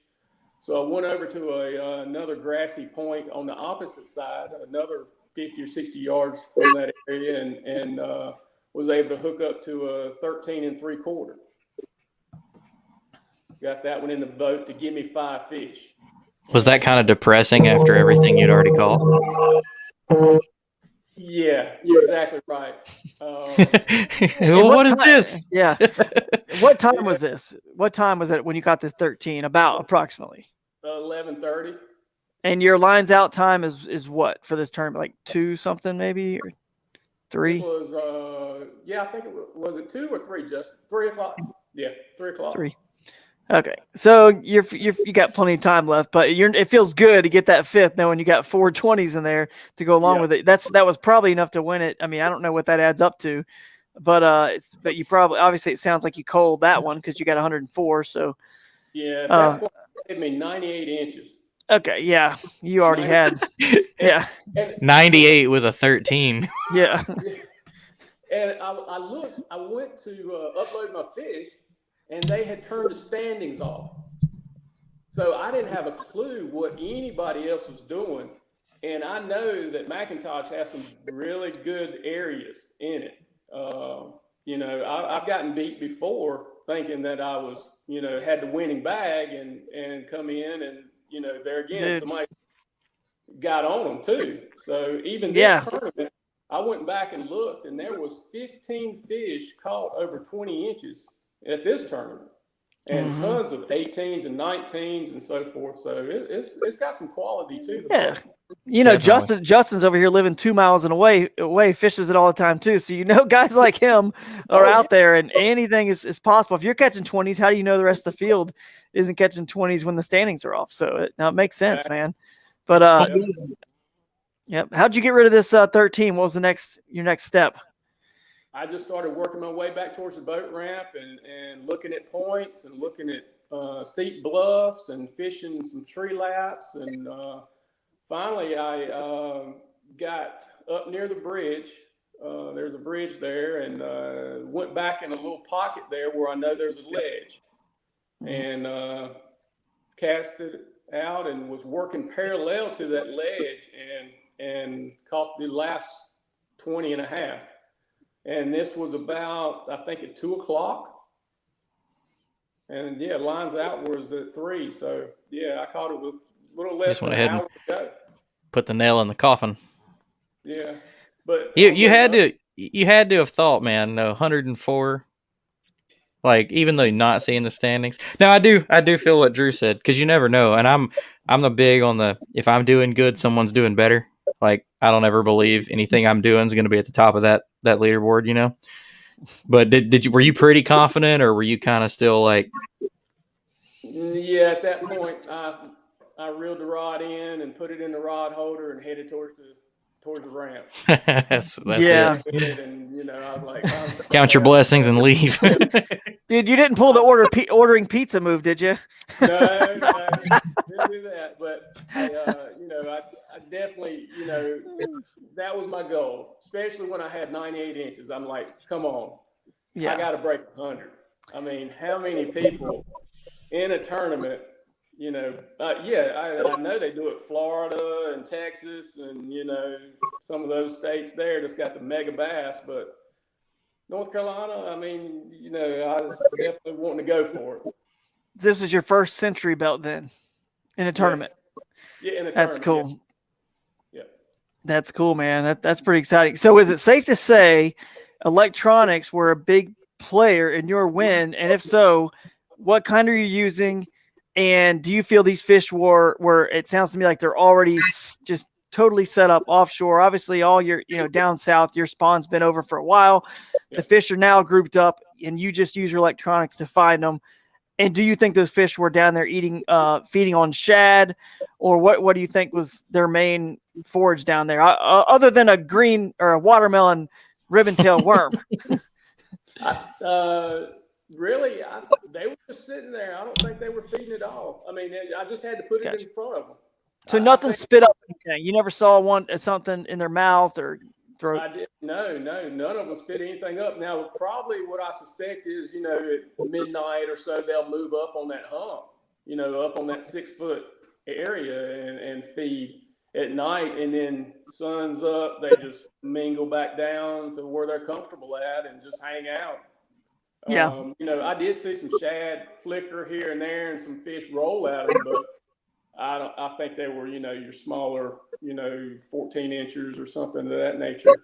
So I went over to another grassy point on the opposite side, another 50 or 60 yards from that area, and was able to hook up to a 13 3/4. Got that one in the boat to give me 5 fish. Was that kind of depressing after everything you'd already caught? Yeah, you're exactly right. What is this? Yeah. What time was this? What time was it when you caught this 13? About approximately 11:30. And your lines out time is what for this tournament? Like 2 something maybe or 3? It was I think was it 2 or 3? Just 3 o'clock. Yeah, 3 o'clock. 3. Okay, so you got plenty of time left, but it feels good to get that 5th knowing you got 4 20s in there to go along with it. That was probably enough to win it. I mean, I don't know what that adds up to, but you probably, obviously it sounds like you cold that one because you got 104. So yeah, that point gave me 98 inches. Okay, yeah, you already had 98 with a 13. Yeah, and I went to upload my fish, and they had turned the standings off. So I didn't have a clue what anybody else was doing. And I know that Mackintosh has some really good areas in it. I've gotten beat before thinking that I was, had the winning bag and come in and, there again, somebody got on them too. So even this tournament, I went back and looked, and there was 15 fish caught over 20 inches at this tournament, and tons of 18s and 19s and so forth. So it's got some quality too. Yeah. Justin's over here living 2 miles away, fishes it all the time too. So, guys like him are out there, and anything is possible. If you're catching 20s, how do you know the rest of the field isn't catching 20s when the standings are off? So now it makes sense, man. But, how'd you get rid of this 13? What was your next step? I just started working my way back towards the boat ramp and looking at points and looking at steep bluffs and fishing some tree laps. And finally, I got up near the bridge. There's a bridge there, and went back in a little pocket there where I know there's a ledge, and cast it out and was working parallel to that ledge and caught the last 20 and a half. And this was about, I think, at 2 o'clock. And lines out was at 3. So I caught it with a little less than an hour to go. Put the nail in the coffin. Yeah. But you had to have thought, man, 104. Like, even though you're not seeing the standings. Now I do feel what Drew said, because you never know. And I'm the big on the, if I'm doing good, someone's doing better. Like, I don't ever believe anything I'm doing is going to be at the top of that leaderboard, But were you pretty confident, or were you kind of still like? Yeah, at that point, I reeled the rod in and put it in the rod holder and headed towards the ramp. that's it. And I was like, count your blessings and leave. Dude, you didn't pull the ordering pizza move, did you? No, didn't do that. But I definitely, that was my goal, especially when I had 98 inches. I'm like, come on, I got to break 100. I mean, how many people in a tournament? I know they do it Florida and Texas and, some of those states there that's got the mega bass, but North Carolina, I mean, I was definitely wanting to go for it. This is your first Century belt then in a tournament. Yes. Yeah, in a That's tournament. Cool. Yeah. That's cool, man. That's pretty exciting. So is it safe to say electronics were a big player in your win? And if so, what kind are you using? And do you feel these fish were it sounds to me like they're already just totally set up offshore? Obviously, all your, down south, your spawn's been over for a while. Yeah. The fish are now grouped up, and you just use your electronics to find them. And do you think those fish were down there feeding on shad, or what do you think was their main forage down there, other than a green or a watermelon ribbon-tailed worm? Really, they were just sitting there. I don't think they were feeding at all. I mean, I just had to put it in front of them. So nothing spit up anything. You never saw something in their mouth or throat. I did. No, none of them spit anything up. Now, probably what I suspect is, at midnight or so, they'll move up on that hump, up on that 6 foot area and feed at night. And then sun's up, they just mingle back down to where they're comfortable at and just hang out. Yeah. I did see some shad flicker here and there and some fish roll at them, but I think they were, your smaller, 14 inches or something of that nature.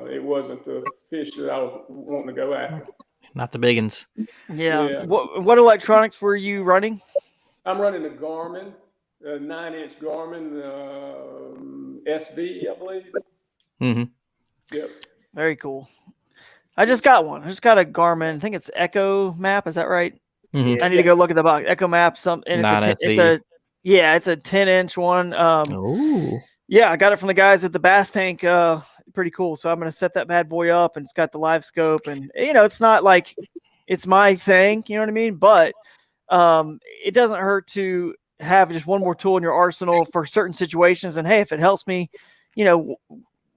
It wasn't the fish that I was wanting to go after. Not the big ones. Yeah. What electronics were you running? I'm running a Garmin, a 9-inch Garmin SB, I believe. Mm-hmm. Yep. Very cool. I just got one. I just got a Garmin. I think it's Echo Map. Is that right? Mm-hmm. I need to go look at the box. Echo Map. It's a 10-inch one. Yeah, I got it from the guys at the Bass Tank. Pretty cool. So I'm going to set that bad boy up, and it's got the live scope, and it's not like it's my thing. You know what I mean? But it doesn't hurt to have just one more tool in your arsenal for certain situations. And hey, if it helps me,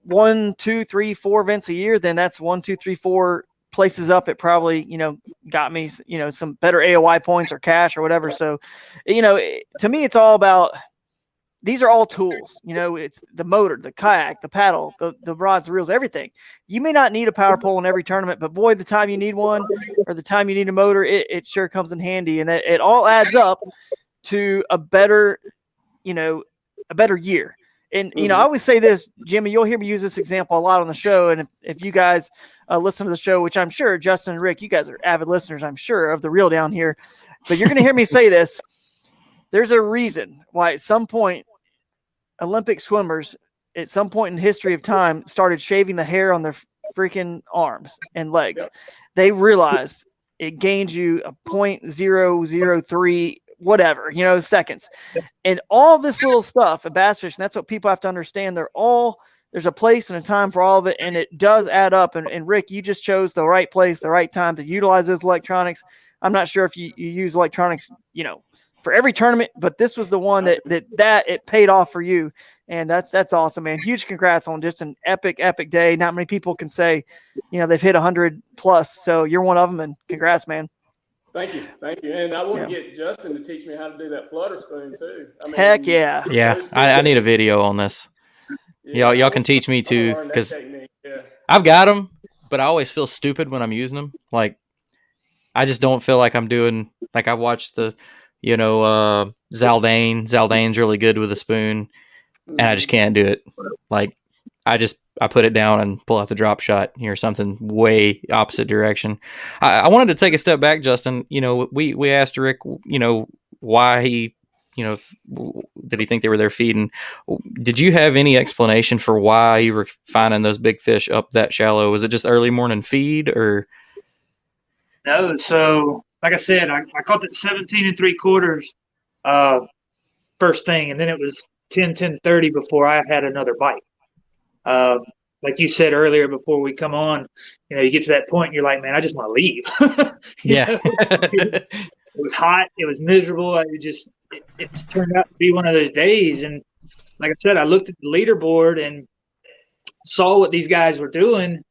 1, 2, 3, 4 events a year, then that's 1, 2, 3, 4 places up. It probably, got me, some better AOI points or cash or whatever. So, to me, it's all about, these are all tools. It's the motor, the kayak, the paddle, the rods, the reels, everything. You may not need a power pole in every tournament, but boy, the time you need one or the time you need a motor, it sure comes in handy. And it all adds up to a better year. And, I always say this, Jimmy, you'll hear me use this example a lot on the show. And if you guys listen to the show, which I'm sure Justin and Rick, you guys are avid listeners, I'm sure, of the Reel Down here, but you're going to hear me say this. There's a reason why at some point Olympic swimmers at some point in history of time started shaving the hair on their freaking arms and legs. Yep. They realized it gains you a 0.003 whatever, seconds. And all this little stuff at bass fishing, that's what people have to understand. There's a place and a time for all of it, and it does add up. And Rick, you just chose the right place, the right time to utilize those electronics. I'm not sure if you use electronics, for every tournament, but this was the one that it paid off for you. And that's awesome, man. Huge congrats on just an epic day. Not many people can say, they've hit 100 plus. So you're one of them, and congrats, man. Thank you. And I want to get Justin to teach me how to do that flutter spoon too. Heck yeah. Yeah, I need a video on this. Yeah, y'all can teach me too, because I've got them, but I always feel stupid when I'm using them. Like, I just don't feel like I'm doing, like I watched the, Zaldane. Zaldane's really good with a spoon, and I just can't do it. Like, I put it down and pull out the drop shot or something way opposite direction. I wanted to take a step back, Justin. We asked Rick, why he, did he think they were there feeding? Did you have any explanation for why you were finding those big fish up that shallow? Was it just early morning feed or? No. So like I said, I caught that 17 3/4 first thing. And then it was 10:30 before I had another bite. Like you said earlier, before we come on, you get to that point and you're like, man, I just want to leave. Yeah. It was hot. It was miserable. It just turned out to be one of those days. And like I said, I looked at the leaderboard and saw what these guys were doing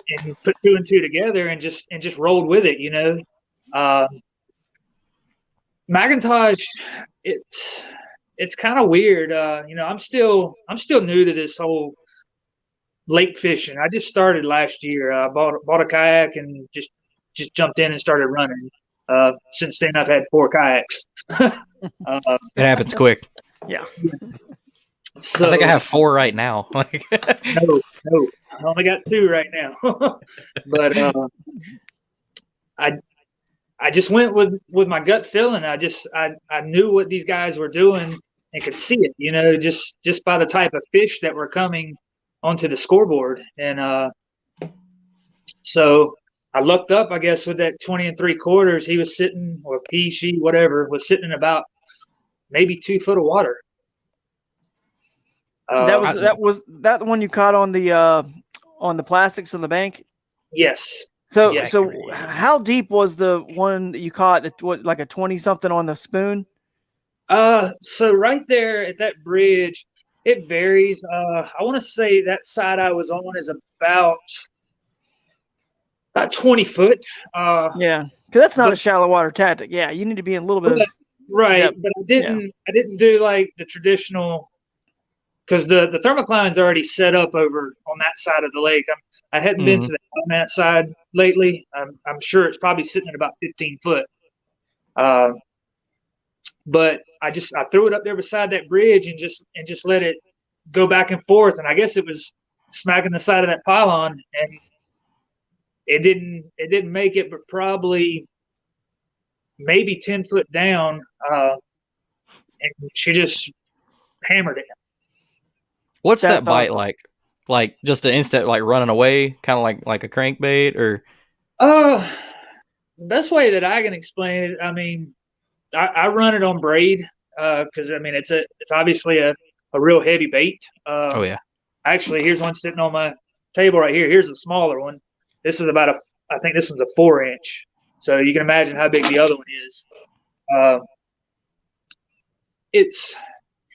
and put 2 and 2 together and just rolled with it, Mackintosh, it's kind of weird. I'm still new to this whole lake fishing. I just started last year. I bought a kayak and just jumped in and started running. Since then, I've had 4 kayaks. It happens quick. Yeah. So, I think I have 4 right now. No, I only got 2 right now. But I just went with my gut feeling. I knew what these guys were doing and could see it. Just by the type of fish that were coming onto the scoreboard. And so I looked up, I guess, with that 20 3/4, he was sitting, or she, whatever, was sitting in about maybe 2 foot of water. That was the one you caught on the plastics on the bank? Yes. So how deep was the one that you caught? Like a 20-something on the spoon? So right there at that bridge, it varies. I want to say that side I was on is about 20 foot. Yeah, because that's not a shallow water tactic. Yeah, you need to be in a little bit. Right, depth. But I didn't do like the traditional, because the thermocline's already set up over on that side of the lake. I hadn't been to on that side lately. I'm sure it's probably sitting at about 15 foot. But I threw it up there beside that bridge and just let it go back and forth. And I guess it was smacking the side of that pylon, and it didn't make it, but probably maybe 10 foot down. And she just hammered it. What's that bite like? Like just an instant, like running away, kind of like a crankbait, or? The best way that I can explain it, I mean, I run it on braid because I mean it's obviously a real heavy bait. Oh yeah. Actually, here's one sitting on my table right here. Here's a smaller one. This is I think this one's a 4-inch. So you can imagine how big the other one is.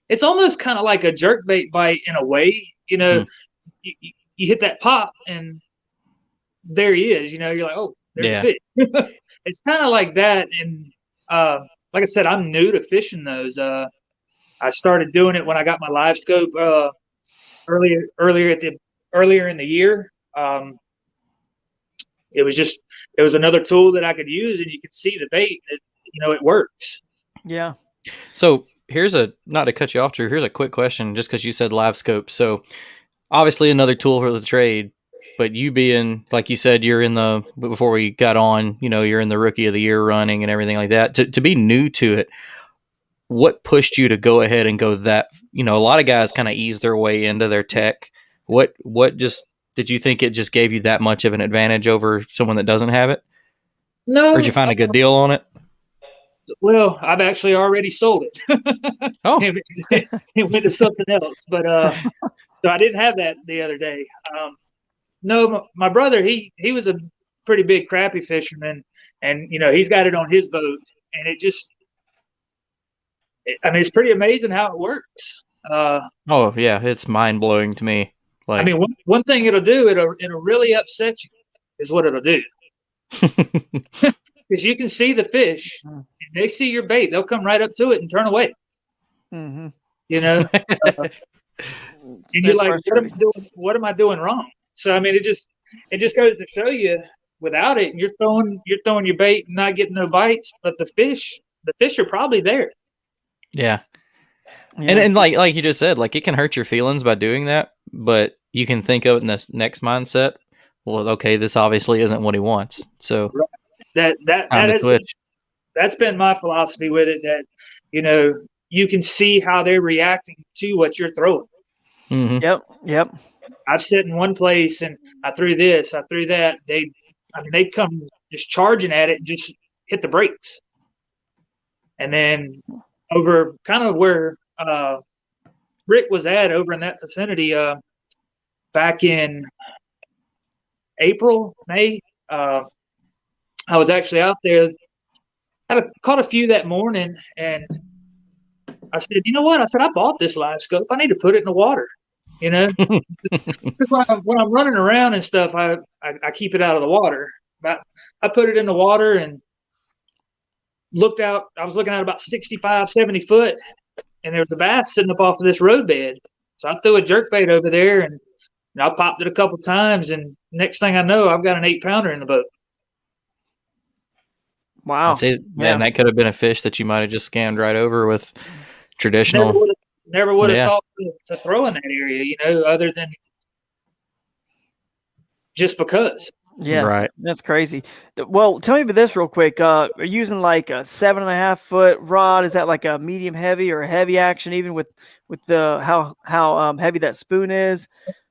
It's almost kind of like a jerkbait bite in a way. You hit that pop and there he is. You're like, oh, there's a fish. It's kind of like that. And like I said, I'm new to fishing those. I started doing it when I got my live scope earlier in the year. It was another tool that I could use, and you could see the bait. It works. Yeah. So not to cut you off, Drew, here's a quick question, just because you said live scope. So obviously another tool for the trade, but you being, like you said, before we got on, you're in the rookie of the year running and everything like that. To be new to it, what pushed you to go ahead and go that, a lot of guys kind of ease their way into their tech. What just, did you think it just gave you that much of an advantage over someone that doesn't have it? No. Or did you find a good deal on it? Well, I've actually already sold it. Oh. It went to something else. But so I didn't have that the other day. No, my brother, he was a pretty big crappie fisherman, and he's got it on his boat, and it's pretty amazing how it works. Oh yeah, it's mind blowing to me. Like, one thing it'll do, it'll really upset you, is what it'll do. Because you can see the fish, and they see your bait, they'll come right up to it and turn away. Mm-hmm. And you're like, what am I doing wrong? So it just goes to show you, without it, you're throwing your bait and not getting no bites, but the fish are probably there. Yeah. And like you just said, like, it can hurt your feelings by doing that, but you can think of it in this next mindset. Well, okay, this obviously isn't what he wants. So that's been my philosophy with it, that you can see how they're reacting to what you're throwing. Mm-hmm. Yep. I've sat in one place and I threw this, I threw that. They come just charging at it and just hit the brakes. And then over kind of where Rick was at, over in that vicinity, back in April, May, I was actually out there. I caught a few that morning, and I said, you know what? I said, I bought this live scope. I need to put it in the water. Because when I'm running around and stuff, I keep it out of the water. But I put it in the water and looked out. I was looking at about 65, 70 foot, and there was a bass sitting up off of this roadbed. So I threw a jerkbait over there, and I popped it a couple times, and next thing I know, I've got an 8-pounder in the boat. Wow. Man, that could have been a fish that you might have just scammed right over with traditional. Never would have thought to throw in that area, other than just because. Yeah, right. That's crazy. Well, tell me about this real quick. Are you using like a 7.5 foot rod? Is that like a medium heavy or a heavy action, even with the how heavy that spoon is,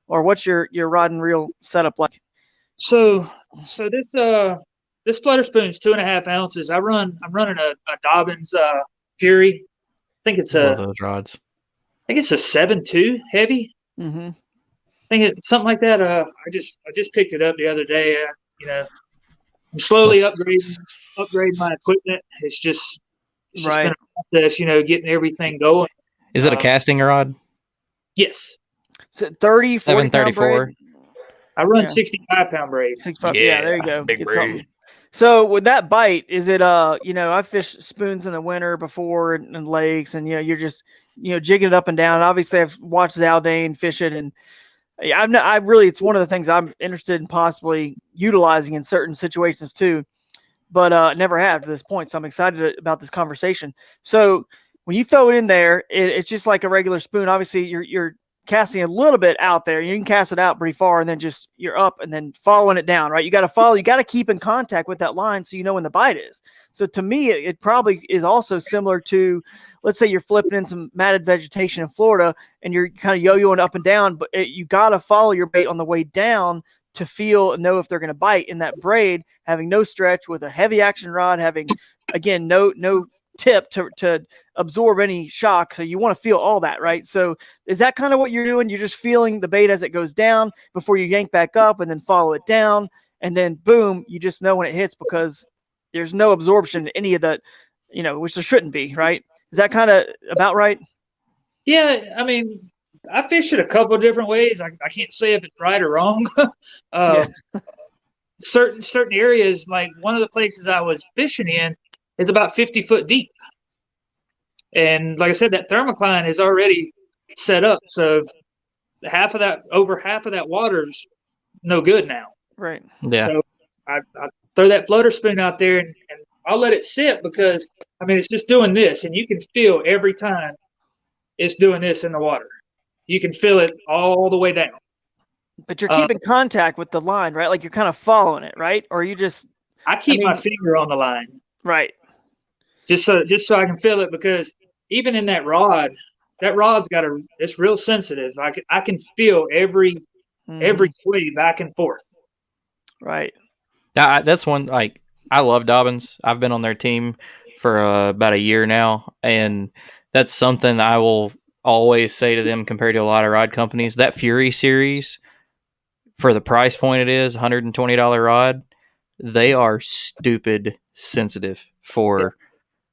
or what's your rod and reel setup like? So this flutter spoon's 2.5 ounces. I'm running a Dobbins Fury. I think it's those rods. I think it's a 7.2 heavy. Mm-hmm. I think it's something like that. I just picked it up the other day. I'm slowly upgrading my equipment. It's just right. Been a process, getting everything going. Is it a casting rod? Yes. So 30, 40 734. I run 65-pound braid. 65. Yeah, there you go. Big braid. So with that bite, is it I fished spoons in the winter before in lakes, and you're just jigging it up and down. Obviously, I've watched Zaldane fish it, and it's one of the things I'm interested in possibly utilizing in certain situations too, but never have to this point. So I'm excited about this conversation. So when you throw it in there, it's just like a regular spoon. Obviously, you're casting a little bit out there. You can cast it out pretty far, and then just you're up and then following it down, right? You got to keep in contact with that line so you know when the bite is. So to me, it probably is also similar to, let's say you're flipping in some matted vegetation in Florida and you're kind of yo-yoing up and down, but you got to follow your bait on the way down to feel and know if they're going to bite. In that braid, having no stretch with a heavy action rod, having, again, no tip to absorb any shock. So you want to feel all that, right? So is that kind of what you're doing? You're just feeling the bait as it goes down before you yank back up and then follow it down, and then boom, you just know when it hits because there's no absorption in any of that, which there shouldn't be, right? Is that kind of about right? Yeah, I fish it a couple of different ways. I can't say if it's right or wrong. Certain areas, like one of the places I was fishing in, is about 50 foot deep. And like I said, that thermocline is already set up, so over half of that water's no good now. Right. Yeah. So I throw that floater spoon out there, and I'll let it sit because, I mean, it's just doing this, and you can feel every time it's doing this in the water. You can feel it all the way down. But you're keeping contact with the line, right? Like you're kind of following it, right? Or you just... I keep my finger on the line. Right. Just so I can feel it, because even in that rod's it's real sensitive. I can feel every sway back and forth. Right. That's one, like, I love Dobbins. I've been on their team for about a year now, and that's something I will always say to them compared to a lot of rod companies. That Fury series, for the price point it is, $120 rod, they are stupid sensitive for,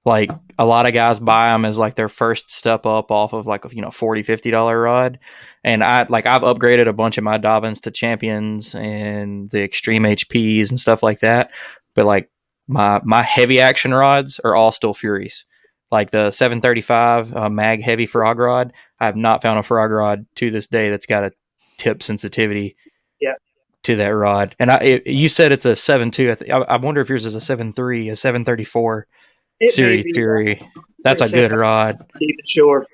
like, a lot of guys buy them as like their first step up off of like, $40, $50 rod. And I've upgraded a bunch of my Dobbins to Champions and the Extreme HPs and stuff like that. But like my heavy action rods are all still Furies. Like the 735 mag heavy frog rod, I have not found a frog rod to this day that's got a tip sensitivity to that rod. And you said it's a 7.2. I wonder if yours is a 7.3, a 734 series Fury. That's a good rod. Sure.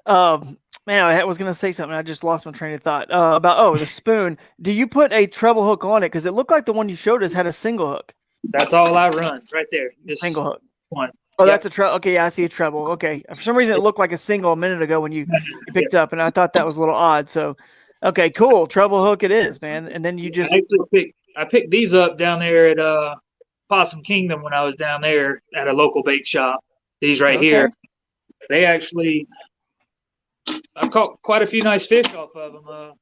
Man, I was going to say something. I just lost my train of thought about the spoon. Do you put a treble hook on it? Because it looked like the one you showed us had a single hook. That's all I run right there. Just single hook. One. Oh, that's a treble. Okay, yeah, I see a treble. Okay. For some reason, it looked like a single a minute ago when you picked up, and I thought that was a little odd. So, okay, cool. Treble hook it is, man. And then you just... I picked these up down there at Possum Kingdom when I was down there at a local bait shop. These right here. They actually... I caught quite a few nice fish off of them.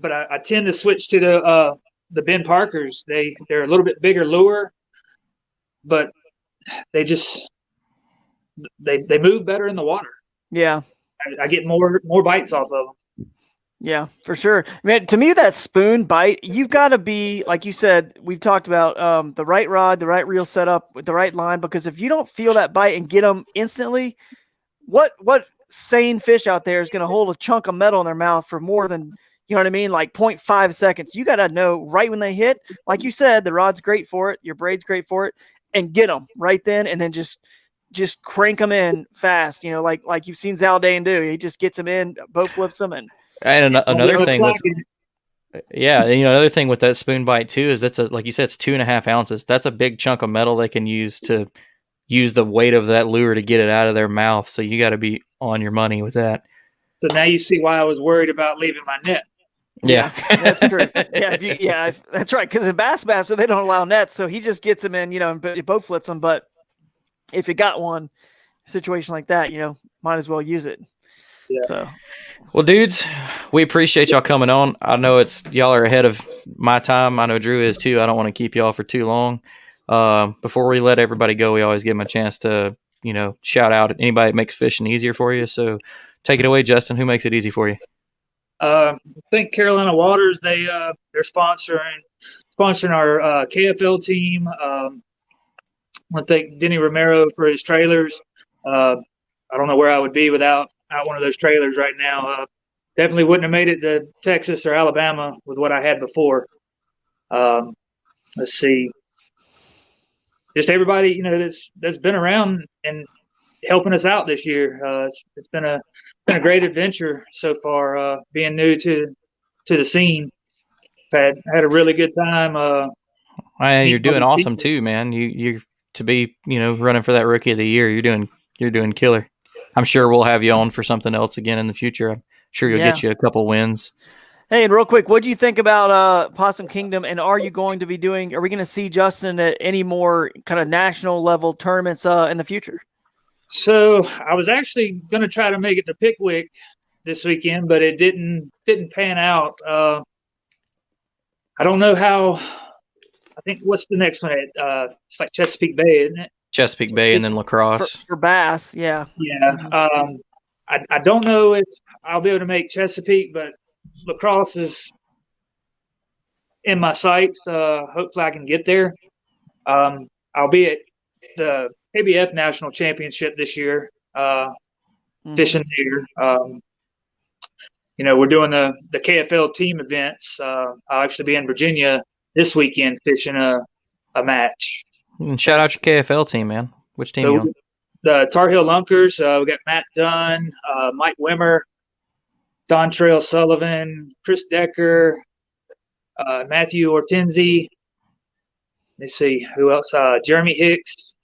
But I tend to switch to the Ben Parkers. They're a little bit bigger lure, but they move better in the water. Yeah, I get more bites off of them. Yeah, for sure. Man, to me, that spoon bite, you've got to be, like you said, we've talked about the right rod, the right reel setup with the right line, because if you don't feel that bite and get them instantly, what sane fish out there is going to hold a chunk of metal in their mouth for more than, you know what I mean, like 0.5 seconds. You got to know right when they hit, like you said, the rod's great for it, your braid's great for it, and get them right then, and then just crank them in fast, like you've seen Zaldain do. He just gets them in, boat flips them, and another thing with that spoon bite too is like you said, it's 2.5 ounces. That's a big chunk of metal they can use to use the weight of that lure to get it out of their mouth. So you got to be on your money with that. So now you see why I was worried about leaving my net. Yeah, that's true. Yeah, that's right. Because in Bass Master, they don't allow nets, so he just gets them in, and boat flips them. But if you got one situation like that, might as well use it. Yeah. So, well, dudes, we appreciate y'all coming on. I know y'all are ahead of my time. I know Drew is too. I don't want to keep y'all for too long. Before we let everybody go, we always give them a chance to, shout out anybody that makes fishing easier for you. So take it away, Justin. Who makes it easy for you? I think Carolina Waters, they're sponsoring our KFL team. I want to thank Denny Romero for his trailers. I don't know where I would be without one of those trailers right now. Definitely wouldn't have made it to Texas or Alabama with what I had before. Let's see. Just everybody, that's been around and helping us out this year. It's been a great adventure so far. Being new to the scene, had a really good time. You're doing awesome too, man. You to be running for that Rookie of the Year. You're doing killer. I'm sure we'll have you on for something else again in the future. I'm sure you'll get you a couple wins. Hey, and real quick, what do you think about Possum Kingdom? And are we going to see Justin at any more kind of national level tournaments in the future? So I was actually going to try to make it to Pickwick this weekend, but it didn't pan out. I don't know how. I think what's the next one? It's like Chesapeake Bay, isn't it? Chesapeake Bay and then La Crosse. For bass, yeah. Yeah. I don't know if I'll be able to make Chesapeake, but La Crosse is in my sights. Hopefully I can get there. I'll be at the KBF National Championship this year, fishing there. We're doing the KFL team events. I'll actually be in Virginia this weekend fishing a match. And shout out your KFL team, man. Which team you on? The Tar Heel Lunkers. We got Matt Dunn, Mike Wimmer, Don Trail Sullivan, Chris Decker, Matthew Ortenzi. Let's see who else. Jeremy Hicks.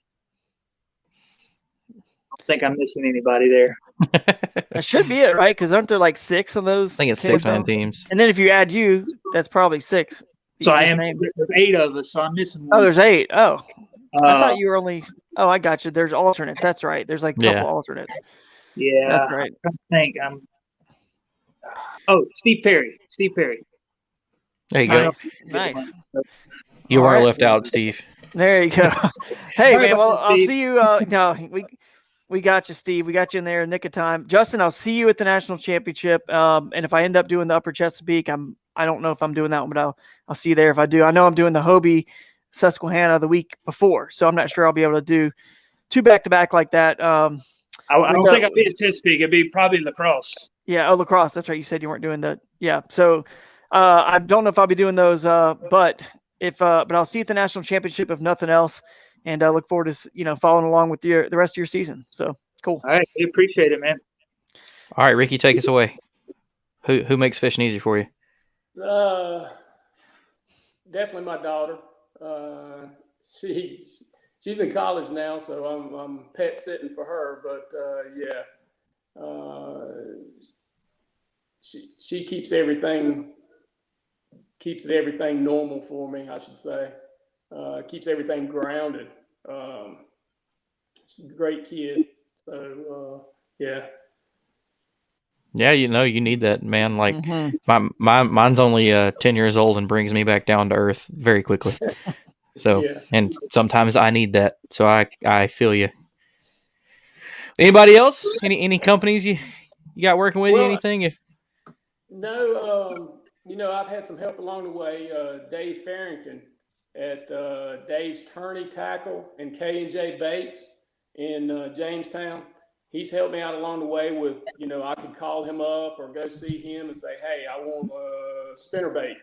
I don't think I'm missing anybody there. That should be it, right? Because aren't there like 6 of those? I think it's 6-man teams. And then if you add you, that's probably 6. So I am. There's 8 of us, so I'm missing one. Oh, there's 8. Oh, I thought you were only. Oh, I got you. There's alternates. That's right. There's like a couple alternates. Yeah, that's right. I think I'm. Oh, Steve Perry. There you go. Nice. You weren't left out, Steve. There you go. Hey, man. Well, I'll see you. No, we got you, Steve. We got you in there in nick of time. Justin, I'll see you at the national championship. And if I end up doing the Upper Chesapeake, I don't know if I'm doing that one, but I'll see you there if I do. I know I'm doing the Hobie Susquehanna the week before, so I'm not sure I'll be able to do 2 back-to-back like that. I don't think I'll be at Chesapeake. It'd be probably lacrosse. Yeah, lacrosse. That's right. You said you weren't doing that. Yeah. So I don't know if I'll be doing those, but I'll see you at the national championship if nothing else, and I look forward to following along with the rest of your season. So cool. All right, we appreciate it, man. All right, Ricky, take us away. Who makes fishing easy for you? Definitely my daughter. She's in college now, so I'm pet sitting for her. But she keeps everything normal for me, I should say. Keeps everything grounded. She's a great kid. So yeah. Yeah, you need that, man. Like mine's only 10 years old and brings me back down to earth very quickly. So, and sometimes I need that. So I feel you. Anybody else? Any companies you got working with you? Anything? No, I've had some help along the way. Dave Farrington at Dave's Tourney Tackle and K&J Baits in Jamestown. He's helped me out along the way with, I could call him up or go see him and say, hey, I want a spinnerbait,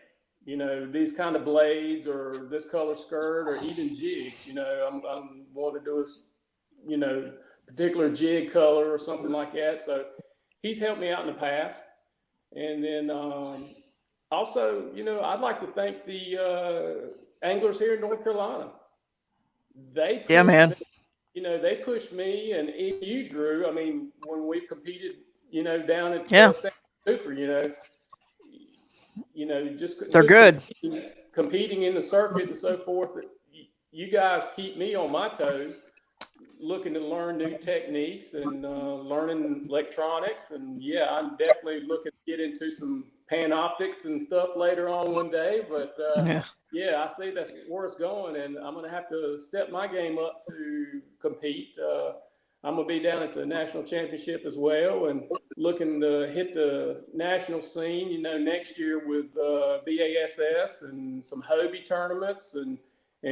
these kind of blades or this color skirt or even jigs, I'm wanting to do a, particular jig color or something like that. So he's helped me out in the past. And then also, I'd like to thank the anglers here in North Carolina. They pushed me and you, Drew. I mean, when we've competed, down at Super, they're good. Competing in the circuit and so forth. You guys keep me on my toes, looking to learn new techniques and learning electronics. And I'm definitely looking to get into some Panoptics and stuff later on one day. But I see that's where it's going, and I'm going to have to step my game up to compete. I'm going to be down at the national championship as well and looking to hit the national scene, next year with BASS and some Hobie tournaments and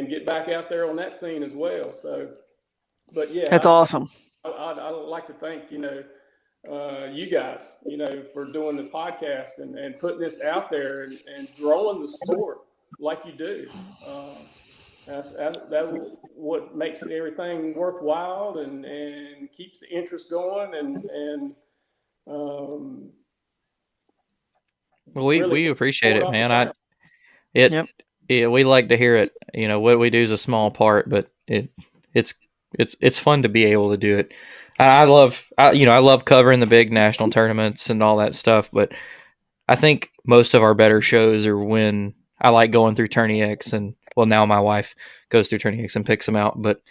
get back out there on that scene as well. So, but that's awesome. I'd like to thank, you guys, for doing the podcast and putting this out there and growing the sport like you do. That's what makes everything worthwhile and keeps the interest going and well, we appreciate it, man. We like to hear it. What we do is a small part, but it's fun to be able to do it. I love covering the big national tournaments and all that stuff, but I think most of our better shows are when I like going through Tourney X and, well, now my wife goes through Tourney X and picks them out, but,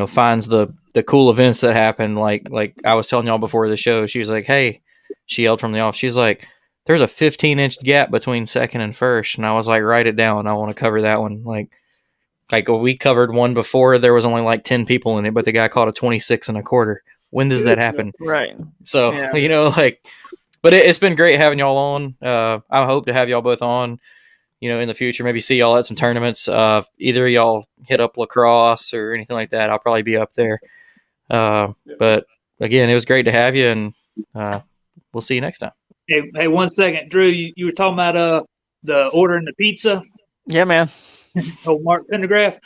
finds the cool events that happen. Like I was telling y'all before the show, she was like, hey, she yelled from the office. She's like, there's a 15-inch gap between second and first. And I was like, write it down. I want to cover that one. Like we covered one before, there was only like 10 people in it, but the guy caught a 26 1/4. When does that happen? Right. So, but it's been great having y'all on. I hope to have y'all both on, in the future, maybe see y'all at some tournaments. Either y'all hit up lacrosse or anything like that, I'll probably be up there. But again, it was great to have you, and we'll see you next time. Hey, 1 second, Drew. You were talking about the ordering the pizza. Yeah, man. Oh, Mark Pendergraph.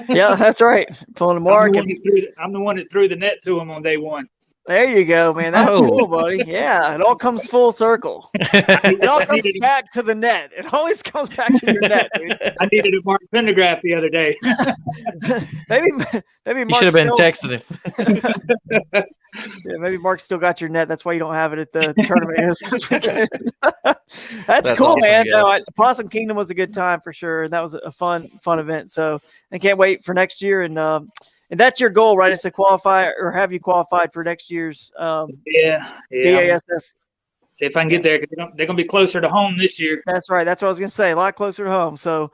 Yeah, that's right. Pulling the Mark. I'm the one that threw the net to him on day one. There you go, man. That's cool, buddy. Yeah, it all comes full circle. It all comes back to the net. It always comes back to your net, dude. I needed a Mark Pendergraph the other day. maybe Mark you should have been texting him. Yeah, maybe Mark still got your net. That's why you don't have it at the tournament this weekend. That's cool, awesome, man. Yeah. No, Possum Kingdom was a good time for sure, and that was a fun event. So I can't wait for next year. And that's your goal, right? Is to qualify or have you qualified for next year's BASS. See if I can get there, because they're going to be closer to home this year. That's right. That's what I was going to say. A lot closer to home. So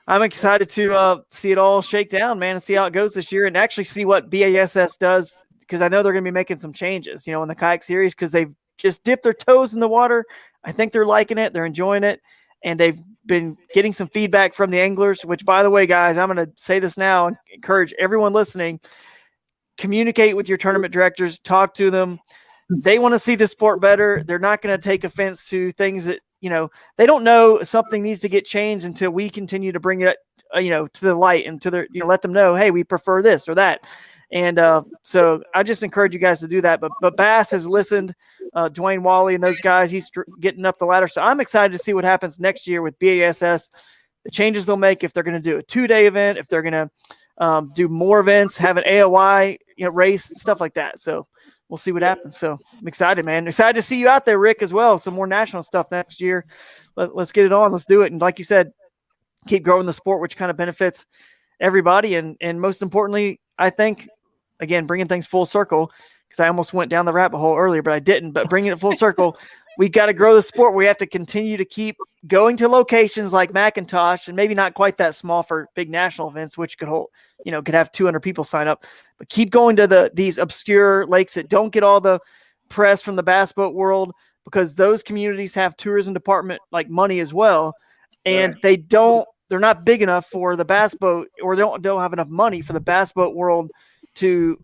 I'm excited to see it all shake down, man, and see how it goes this year, and actually see what BASS does, because I know they're going to be making some changes, in the kayak series, because they've just dipped their toes in the water. I think they're liking it. They're enjoying it. And they've been getting some feedback from the anglers, which, by the way, guys, I'm going to say this now and encourage everyone listening, communicate with your tournament directors, talk to them. They want to see the sport better. They're not going to take offense to things that, they don't know something needs to get changed until we continue to bring it, to the light and to their, let them know, hey, we prefer this or that. And so I just encourage you guys to do that. But Bass has listened, Dwayne Wally and those guys, he's getting up the ladder. So I'm excited to see what happens next year with BASS, the changes they'll make, if they're going to do a 2-day event, if they're going to do more events, have an AOI race, stuff like that. So we'll see what happens. So I'm excited, man. Excited to see you out there, Rick, as well. Some more national stuff next year. Let's get it on. Let's do it. And like you said, keep growing the sport, which kind of benefits everybody. And most importantly, I think, again, bringing things full circle, because I almost went down the rabbit hole earlier, but I didn't. But bringing it full circle, we got to grow the sport. We have to continue to keep going to locations like Mackintosh, and maybe not quite that small for big national events, which could hold, could have 200 people sign up. But keep going to these obscure lakes that don't get all the press from the bass boat world, because those communities have tourism department like money as well, and they're not big enough for the bass boat, or don't have enough money for the bass boat world to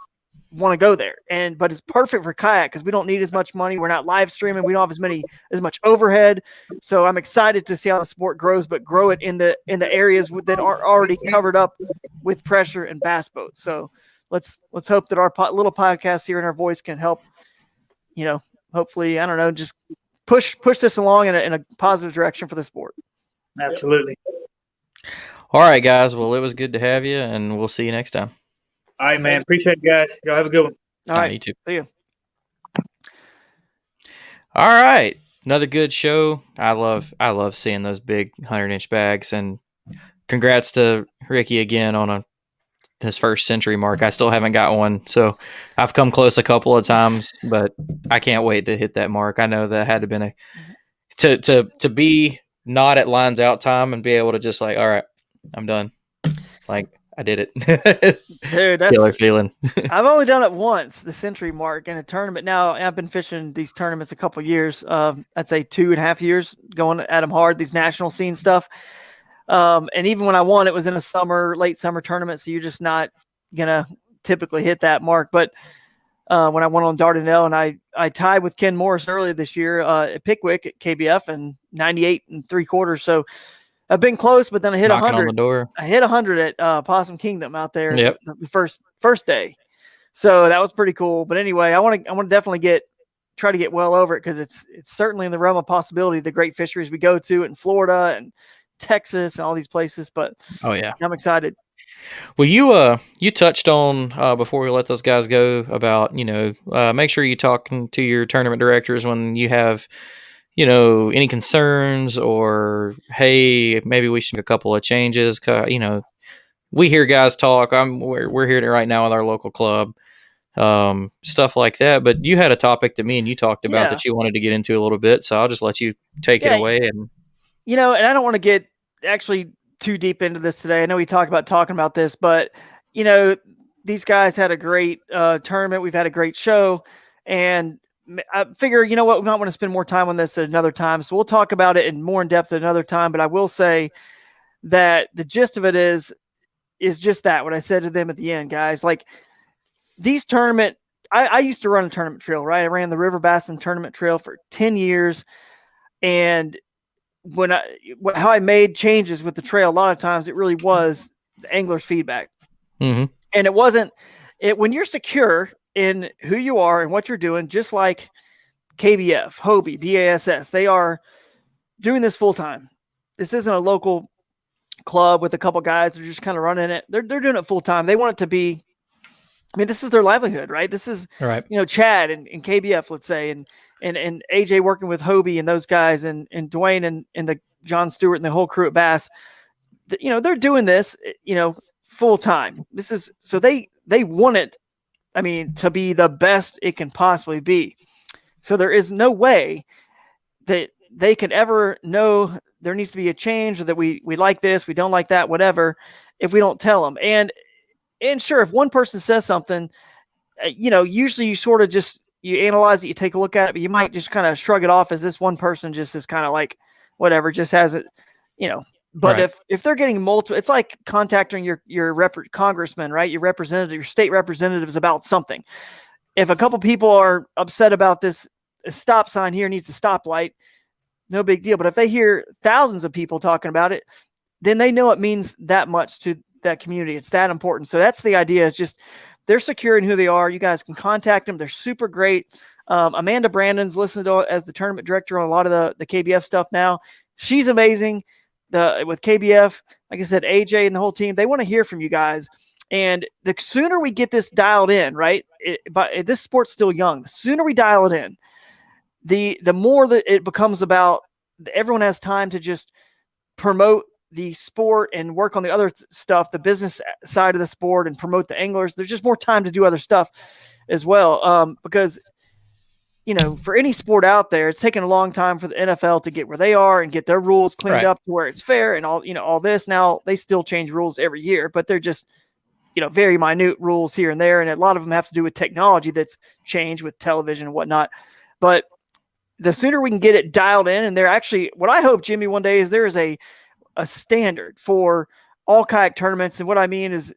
want to go there. But it's perfect for kayak, because we don't need as much money. We're not live streaming. We don't have as much overhead. So I'm excited to see how the sport grows, but grow it in the areas that are already covered up with pressure and bass boats. So let's hope that our little podcast here and our voice can help, hopefully, I don't know, just push this along in a positive direction for the sport. Absolutely. All right, guys. Well, it was good to have you, and we'll see you next time. All right, man. Appreciate it, guys. Y'all have a good one. All right. You too. See you. All right. Another good show. I love seeing those big 100-inch bags, and congrats to Ricky again on his first century mark. I still haven't got one, so I've come close a couple of times, but I can't wait to hit that mark. I know that had to been to be not at lines out time and be able to just like, all right, I'm done. Like, I did it. Dude, that's killer feeling. I've only done it once, the century mark in a tournament. Now, I've been fishing these tournaments a couple of years. I'd say 2.5 years, going at them hard, these national scene stuff. And even when I won, it was in a late summer tournament, so you're just not going to typically hit that mark. But when I went on Dardanelle, and I tied with Ken Morris earlier this year at Pickwick at KBF, and 98 3/4. So I've been close, but then I hit 100. On the door. I hit 100 at Possum Kingdom out there. Yep. The first day. So that was pretty cool. But anyway, I want to definitely try to get well over it, because it's certainly in the realm of possibility, the great fisheries we go to in Florida and Texas and all these places. But oh yeah, I'm excited. Well, you touched on before we let those guys go about make sure you talking to your tournament directors when you have any concerns, or hey, maybe we should make a couple of changes. We hear guys talk. We're hearing it right now with our local club, stuff like that. But you had a topic that me and you talked about that you wanted to get into a little bit, so I'll just let you take it away. And and I don't want to get actually too deep into this today. I know we talked about talking about this, but these guys had a great tournament. We've had a great show, and I figure, you know what, we might want to spend more time on this at another time. So we'll talk about it in more in depth at another time. But I will say that the gist of it is just that, what I said to them at the end, guys, like these tournament, I used to run a tournament trail, right? I ran the River Bassin tournament trail for 10 years. And how I made changes with the trail, a lot of times it really was the angler's feedback. Mm-hmm. And it wasn't when you're secure in who you are and what you're doing, just like KBF, Hobie, BASS, they are doing this full time. This isn't a local club with a couple guys that are just kind of running it. They're doing it full time. They want it to be, I mean, this is their livelihood, right? This is, right. Chad and KBF, let's say, and AJ working with Hobie and those guys and Dwayne and the John Stewart and the whole crew at Bass, they're doing this, full time. This is, so they want it, I mean, to be the best it can possibly be. So there is no way that they could ever know there needs to be a change, or that we like this, we don't like that, whatever, if we don't tell them. And sure, if one person says something, usually you sort of just, you analyze it, you take a look at it, but you might just kind of shrug it off as this one person just is kind of like, whatever, just has it, But right. if they're getting multiple, it's like contacting your congressman, right? Your representative, your state representatives about something. If a couple people are upset about this, a stop sign here needs a stoplight, no big deal. But if they hear thousands of people talking about it, then they know it means that much to that community. It's that important. So that's the idea, is just they're secure in who they are. You guys can contact them. They're super great. Amanda Brandon's listened to as the tournament director on a lot of the KBF stuff now. She's amazing. With KBF, like I said, AJ and the whole team, they want to hear from you guys. And the sooner we get this dialed in, right? But this sport's still young. The sooner we dial it in, the more that it becomes about, everyone has time to just promote the sport and work on the other stuff, the business side of the sport, and promote the anglers. There's just more time to do other stuff as well. Because, for any sport out there, it's taken a long time for the NFL to get where they are and get their rules cleaned right. up to where it's fair and all this. Now they still change rules every year, but they're just, very minute rules here and there. And a lot of them have to do with technology that's changed with television and whatnot. But the sooner we can get it dialed in, and they're actually, what I hope, Jimmy, one day is there is a standard for all kayak tournaments. And what I mean is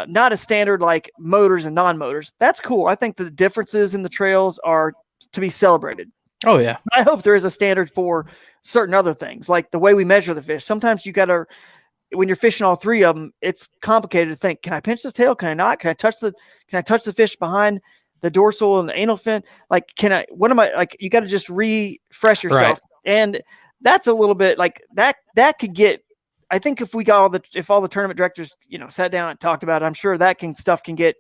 not a standard like motors and non-motors. That's cool. I think the differences in the trails are to be celebrated. Oh, yeah. I hope there is a standard for certain other things, like the way we measure the fish. Sometimes you got to, when you're fishing all three of them, it's complicated to think, can I pinch this tail? Can I not? Can I touch the fish behind the dorsal and the anal fin? Like, you got to just refresh yourself. Right. And that's a little bit like that could get, I think if all the tournament directors, sat down and talked about it, I'm sure that stuff can get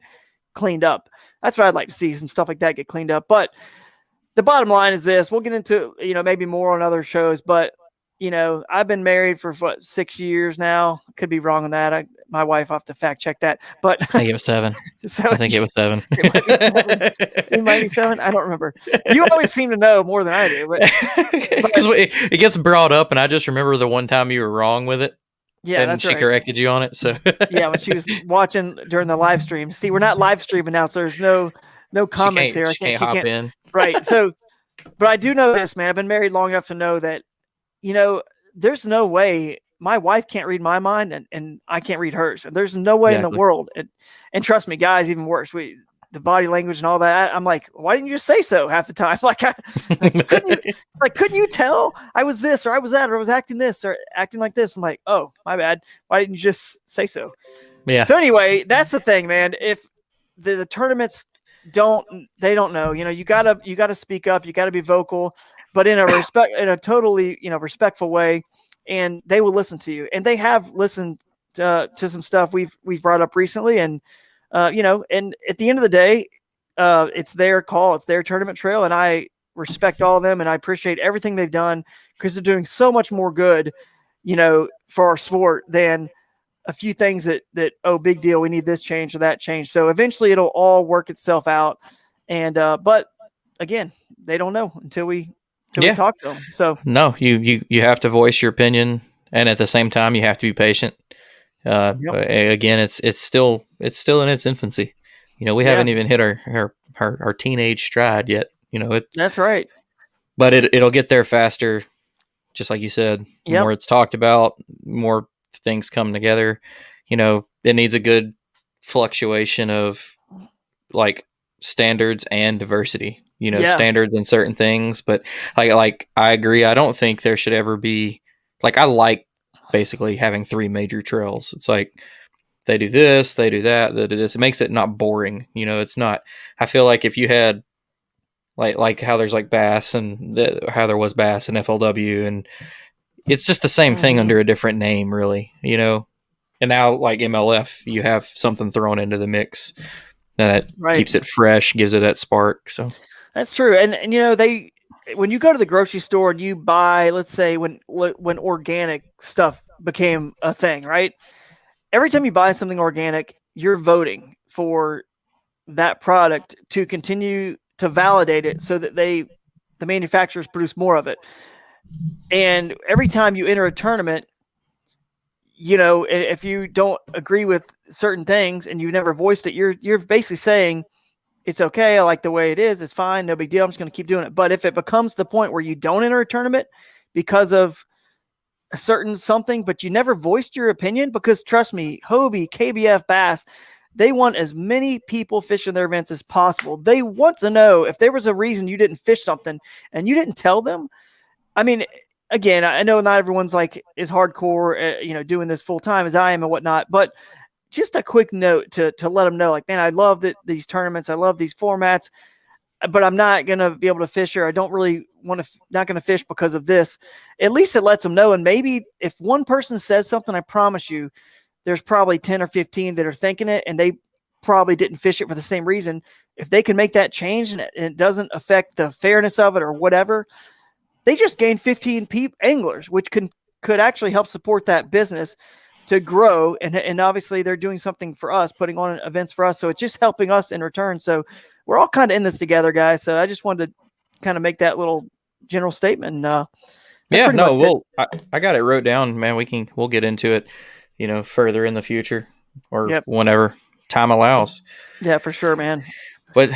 cleaned up. That's what I'd like to see, some stuff like that get cleaned up. But the bottom line is this, we'll get into, maybe more on other shows, but I've been married for 6 years now. Could be wrong on that. My wife, I'll have to fact check that, but I think it was 7. I think it was 7. It might be 7. I don't remember. You always seem to know more than I do, because it gets brought up, and I just remember the one time you were wrong with it. Yeah, and that's she right. corrected you on it. So yeah, when she was watching during the live stream. See, we're not live streaming now, so there's no comments here. She can't hop in. Right. So, but I do know this, man. I've been married long enough to know that, there's no way my wife can't read my mind and I can't read hers. And there's no way in the world. And trust me, guys, even worse. The body language and all that. I'm like, why didn't you just say so half the time? Couldn't you tell I was this or I was that or I was acting this or acting like this? I'm like, oh, my bad. Why didn't you just say so? Yeah. So anyway, that's the thing, man. If the tournaments don't know, you gotta speak up. You gotta be vocal, but in a totally, respectful way. And they will listen to you. And they have listened to some stuff we've brought up recently. And, and at the end of the day, it's their call. It's their tournament trail. And I respect all of them. And I appreciate everything they've done, because they're doing so much more good, for our sport than a few things that, oh, big deal, we need this change or that change. So eventually it'll all work itself out. And, but again, they don't know until we talk to them. So no, you have to voice your opinion. And at the same time, you have to be patient. Again, it's still in its infancy. We haven't even hit our teenage stride yet. That's right. But it'll get there faster, just like you said. The more it's talked about, more things come together. It needs a good fluctuation of like standards and diversity. Standards in certain things. But like I agree. I don't think there should ever be I like basically having 3 major trails. It's like they do this, they do that, they do this. It makes it not boring. It's not. I feel like if you had like how there's like bass and how there was bass and FLW, and it's just the same thing under a different name, really. And now like MLF, you have something thrown into the mix that keeps it fresh, gives it that spark. So that's true. And when you go to the grocery store and you buy, let's say when organic stuff became a thing, right? Every time you buy something organic, you're voting for that product to continue to validate it so that the manufacturers produce more of it. And every time you enter a tournament, if you don't agree with certain things and you've never voiced it, you're basically saying, it's okay, I like the way it is, it's fine, no big deal, I'm just going to keep doing it. But if it becomes the point where you don't enter a tournament because of a certain something, but you never voiced your opinion, because trust me, Hobie, KBF, Bass, they want as many people fishing their events as possible. They want to know if there was a reason you didn't fish something and you didn't tell them. I mean, again, I know not everyone's is hardcore, doing this full time as I am and whatnot, but just a quick note to let them know, man, I love these tournaments. I love these formats, but I'm not going to be able to fish here. I don't really want to, not going to fish because of this. At least it lets them know. And maybe if one person says something, I promise you, there's probably 10 or 15 that are thinking it, and they probably didn't fish it for the same reason. If they can make that change and it doesn't affect the fairness of it or whatever, they just gained 15 anglers, which could actually help support that business to grow. And obviously they're doing something for us, putting on events for us. So it's just helping us in return. So we're all kind of in this together, guys. So I just wanted to kind of make that little general statement. I got it wrote down, man. We'll get into it, further in the future or whenever time allows. Yeah, for sure, man. But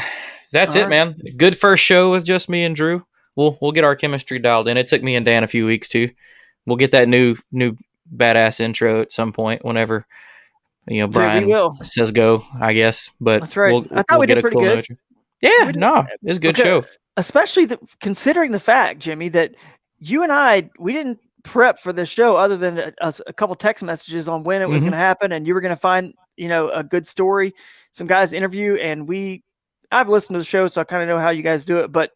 that's it, man. Good first show with just me and Drew. We'll get our chemistry dialed in. It took me and Dan a few weeks too. We'll get that new badass intro at some point whenever Brian says go, I guess. But that's right. I thought we did pretty good. Yeah, it's a good show. Especially considering the fact, Jimmy, that you and we didn't prep for this show other than a couple text messages on when it was going to happen, and you were going to find a good story, some guys interview, and I've listened to the show, so I kind of know how you guys do it, but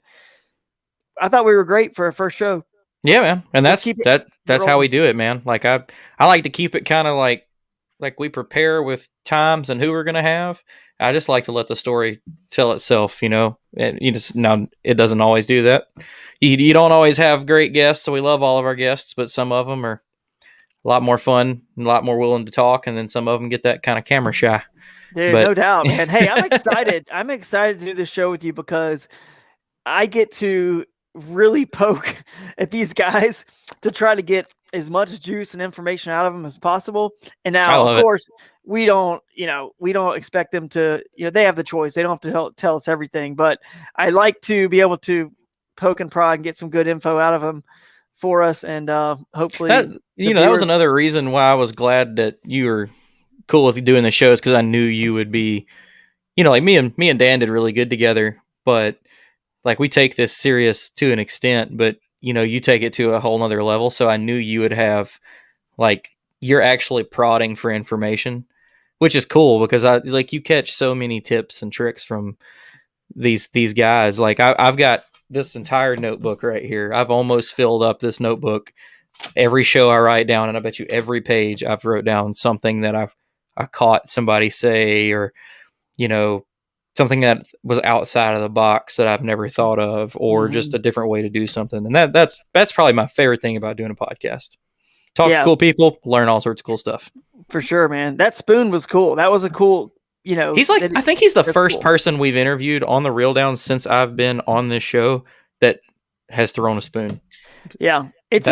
I thought we were great for our first show. Yeah, man. And that's how we do it, man. Like I like to keep it kind of like we prepare with times and who we're going to have. I just like to let the story tell itself, and it doesn't always do that. You don't always have great guests, so we love all of our guests, but some of them are a lot more fun, and a lot more willing to talk, and then some of them get that kind of camera shy. Dude, no doubt, man. Hey, I'm excited. I'm excited to do this show with you because I get to really poke at these guys to try to get as much juice and information out of them as possible. And now, of course, we don't expect them to, they have the choice. They don't have to tell us everything, but I like to be able to poke and prod and get some good info out of them for us. And hopefully that was another reason why I was glad that you were cool with doing the shows, because I knew you would be, like me and Dan did really good together, but like we take this serious to an extent, but you take it to a whole nother level. So I knew you would have you're actually prodding for information, which is cool because you catch so many tips and tricks from these guys. I've got this entire notebook right here. I've almost filled up this notebook. Every show I write down, and I bet you every page I've wrote down something that I caught somebody say, or, something that was outside of the box that I've never thought of, or just a different way to do something. And that's probably my favorite thing about doing a podcast. Talk to cool people, learn all sorts of cool stuff. For sure, man. That spoon was cool. That was a cool, I think he's the first person we've interviewed on the Reel Down since I've been on this show that has thrown a spoon. Yeah. It's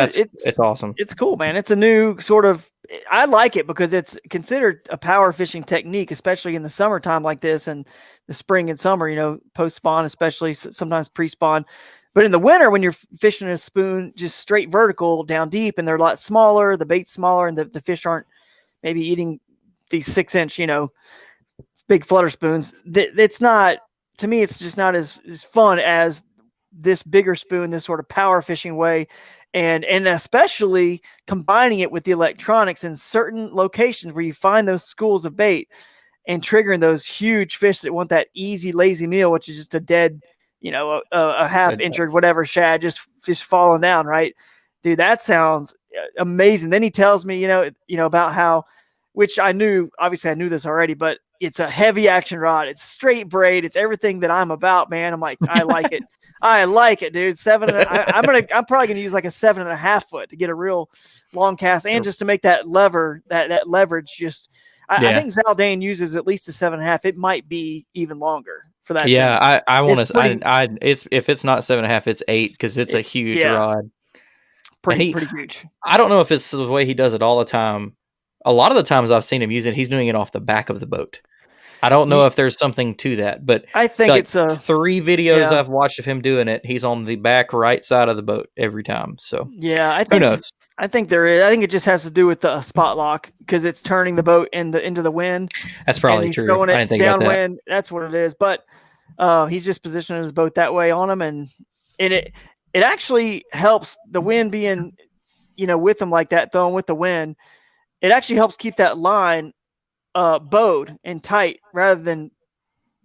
awesome. It's cool, man. It's a new sort of I like it because it's considered a power fishing technique, especially in the summertime like this and the spring and summer, post spawn, especially sometimes pre-spawn. But in the winter, when you're fishing a spoon just straight vertical down deep and they're a lot smaller, the bait's smaller, and the fish aren't maybe eating these 6-inch, big flutter spoons, it's not, to me, it's just not as fun as this bigger spoon, this sort of power fishing way. And especially combining it with the electronics in certain locations where you find those schools of bait and triggering those huge fish that want that easy, lazy meal, which is just a dead, a half injured, whatever shad just falling down. Right. Dude, that sounds amazing. Then he tells me, about how, which I knew, obviously I knew this already, but it's a heavy action rod. It's straight braid. It's everything that I'm about, man. I'm like, I like it. I like it, dude. I'm probably gonna use like a 7.5 foot to get a real long cast, and just to make that leverage. Just, I think Zaldane uses at least a 7.5. It might be even longer for that. Yeah, I want to. It's if it's not 7.5, it's 8 because it's a huge rod. Pretty huge. I don't know if it's the way he does it all the time. A lot of the times I've seen him use it, he's doing it off the back of the boat. I don't know if there's something to that, but I think it's 3 videos I've watched of him doing it. He's on the back right side of the boat every time. So who knows? I think there is. I think it just has to do with the spot lock because it's turning the boat into the wind. That's probably true. I didn't think about that. Downwind. That's what it is. But he's just positioning his boat that way on him, and it actually helps the wind being, with him like that, throwing with the wind. It actually helps keep that line bowed and tight rather than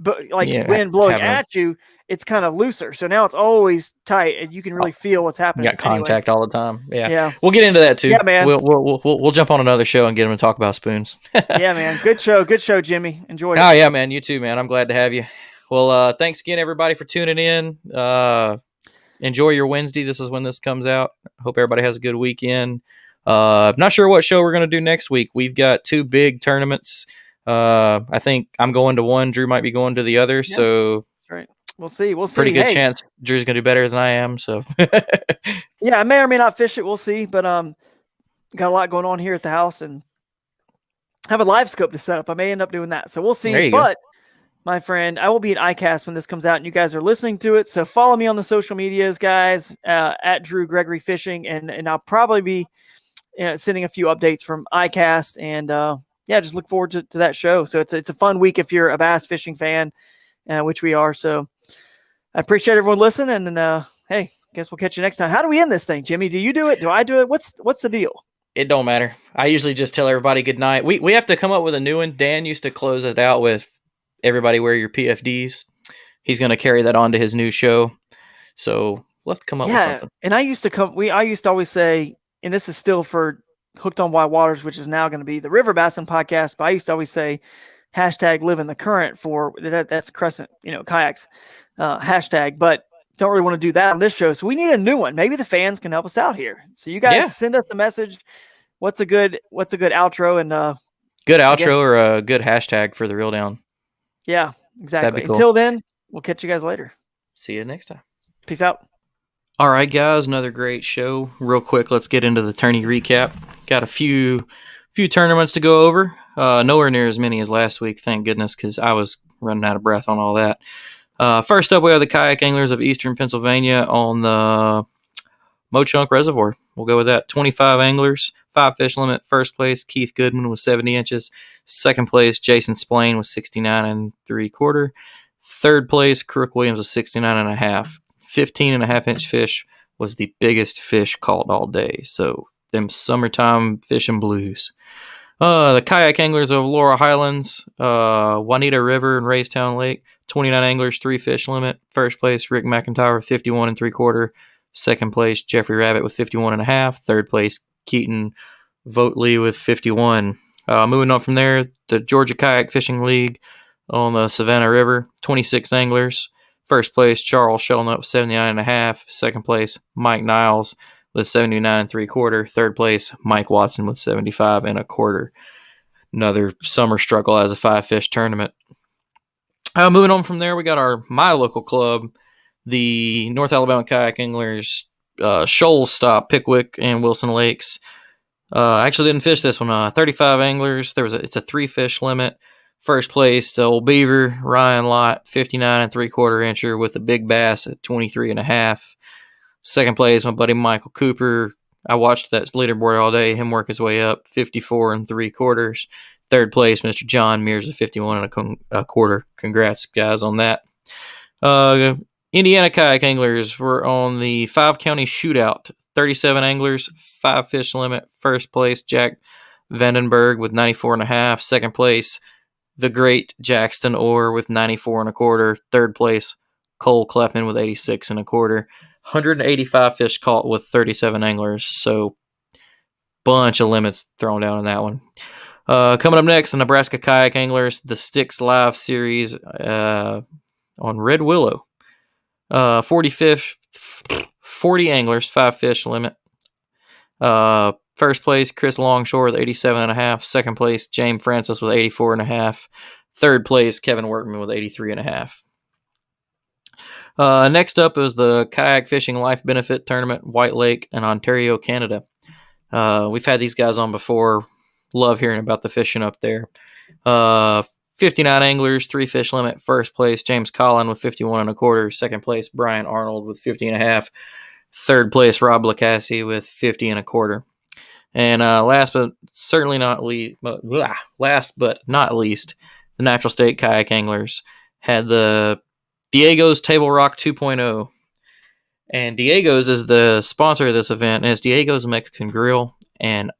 wind blowing at you. It's kind of looser, so now it's always tight and you can really feel what's happening. You got contact all the time. Yeah, we'll get into that too. Yeah, man. We'll jump on another show and get him to talk about spoons. Yeah, man. Good show, Jimmy. Enjoyed it. Oh yeah, man. You too, man. I'm glad to have you. Well, thanks again, everybody, for tuning in. Enjoy your Wednesday. This is when this comes out. Hope everybody has a good weekend. Not sure what show we're going to do next week. We've got 2 big tournaments. I think I'm going to one. Drew might be going to the other. Yeah, so right. We'll see. Pretty good chance Drew's going to do better than I am. So yeah, I may or may not fish it. We'll see. But got a lot going on here at the house and have a live scope to set up. I may end up doing that. So we'll see. But my friend, I will be at ICAST when this comes out and you guys are listening to it. So follow me on the social medias, guys, at Drew Gregory Fishing. And I'll probably be sending a few updates from ICAST and just look forward to that show. So it's a fun week if you're a bass fishing fan, which we are. So I appreciate everyone listening, and hey, guess we'll catch you next time. How do we end this thing, Jimmy? Do you do it? Do I do it? What's the deal? It don't matter. I usually just tell everybody good night. We have to come up with a new one. Dan used to close it out with everybody wear your PFDs. He's going to carry that on to his new show. So we'll have to come up with something. And I used to always say, and this is still for Hooked on Wide Waters, which is now going to be the River Bassin podcast. But I used to always say, #live in the current for that's Crescent, kayaks hashtag, but don't really want to do that on this show. So we need a new one. Maybe the fans can help us out here. So you guys send us a message. What's a good outro and good outro or a good hashtag for the Reel Down. Yeah, exactly. Cool. Until then, we'll catch you guys later. See you next time. Peace out. All right, guys, another great show. Real quick, let's get into the tourney recap. Got a few tournaments to go over. Nowhere near as many as last week, thank goodness, because I was running out of breath on all that. First up, we have the Kayak Anglers of Eastern Pennsylvania on the Mochunk Reservoir. We'll go with that. 25 anglers, 5 fish limit. First place, Keith Goodman with 70 inches. Second place, Jason Splain with 69 3/4. Third place, Crook Williams with 69.5. 15.5-inch fish was the biggest fish caught all day. So them summertime fishing blues. The Kayak Anglers of Laurel Highlands, Juanita River and Raystown Lake, 29 anglers, 3 fish limit. First place, Rick McIntyre with 51 3/4. Second place, Jeffrey Rabbit with 51.5. Third place, Keaton Votley with 51. Moving on from there, the Georgia Kayak Fishing League on the Savannah River, 26 anglers. First place, Charles Shelnup with 79.5. Second place, Mike Niles with 79 3/4. Third place, Mike Watson with 75 1/4. Another summer struggle as a 5-fish tournament. Moving on from there, we got my local club, the North Alabama Kayak Anglers, Shoals Stop, Pickwick and Wilson Lakes. I actually didn't fish this one. 35 anglers. It's a 3-fish limit. First place, Old Beaver, Ryan Lott, 59 3/4 incher with a big bass at 23.5. Second place, my buddy Michael Cooper. I watched that leaderboard all day. Him work his way up, 54 3/4. Third place, Mr. John Mears at 51 1/4. Congrats, guys, on that. Indiana kayak anglers were on the 5-county shootout. 37 anglers, 5-fish limit. First place, Jack Vandenberg with 94.5. Second place, the great Jackson Orr with 94 1/4. Third place, Cole Clefman with 86 1/4. 185 fish caught with 37 anglers. So, bunch of limits thrown down in that one. Coming up next, the Nebraska Kayak Anglers, the Sticks Live Series on Red Willow. 40 anglers, 5-fish limit. First place, Chris Longshore with 87.5. Second place, James Francis with 84.5. Third place, Kevin Workman with 83.5. Next up is the Kayak Fishing Life Benefit Tournament, White Lake in Ontario, Canada. We've had these guys on before. Love hearing about the fishing up there. 59 anglers, 3-fish limit. First place, James Collin with 51 1/4. Second place, Brian Arnold with 50.5. Third place, Rob Lacassie with 50 1/4. And last but not least, the Natural State Kayak Anglers had the Diego's Table Rock 2.0. And Diego's is the sponsor of this event, and it's Diego's Mexican Grill. And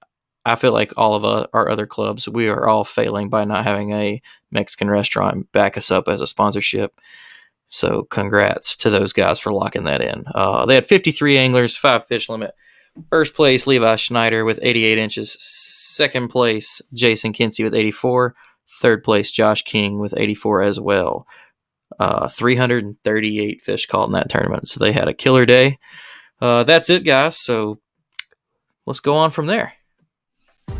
I feel like all of our other clubs, we are all failing by not having a Mexican restaurant back us up as a sponsorship. So congrats to those guys for locking that in. They had 53 anglers, 5-fish limit. First place, Levi Schneider with 88 inches. Second place, Jason Kinsey with 84. Third place, Josh King with 84 as well. 338 fish caught in that tournament. So they had a killer day. That's it, guys. So let's go on from there.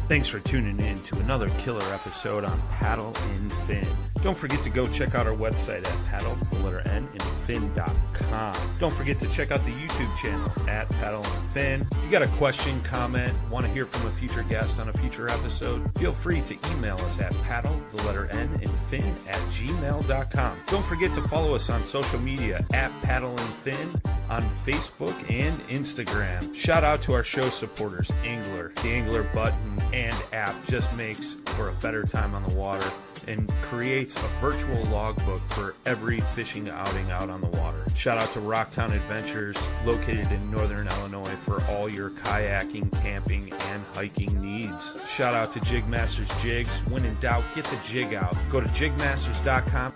Thanks for tuning in to another killer episode on Paddle and Fin. Don't forget to go check out our website at paddle_and_fin.com. Don't forget to check out the YouTube channel at Paddle and Fin. If you got a question, comment, want to hear from a future guest on a future episode, feel free to email us at paddle_and_fin@gmail.com. Don't forget to follow us on social media at Paddle and Fin on Facebook and Instagram. Shout out to our show supporters, Angler. The Angler button and app just makes for a better time on the water and creates a virtual logbook for every fishing outing out on the water. Shout out to Rocktown Adventures, located in northern Illinois, for all your kayaking, camping, and hiking needs. Shout out to Jigmasters Jigs. When in doubt, get the jig out. Go to jigmasters.com.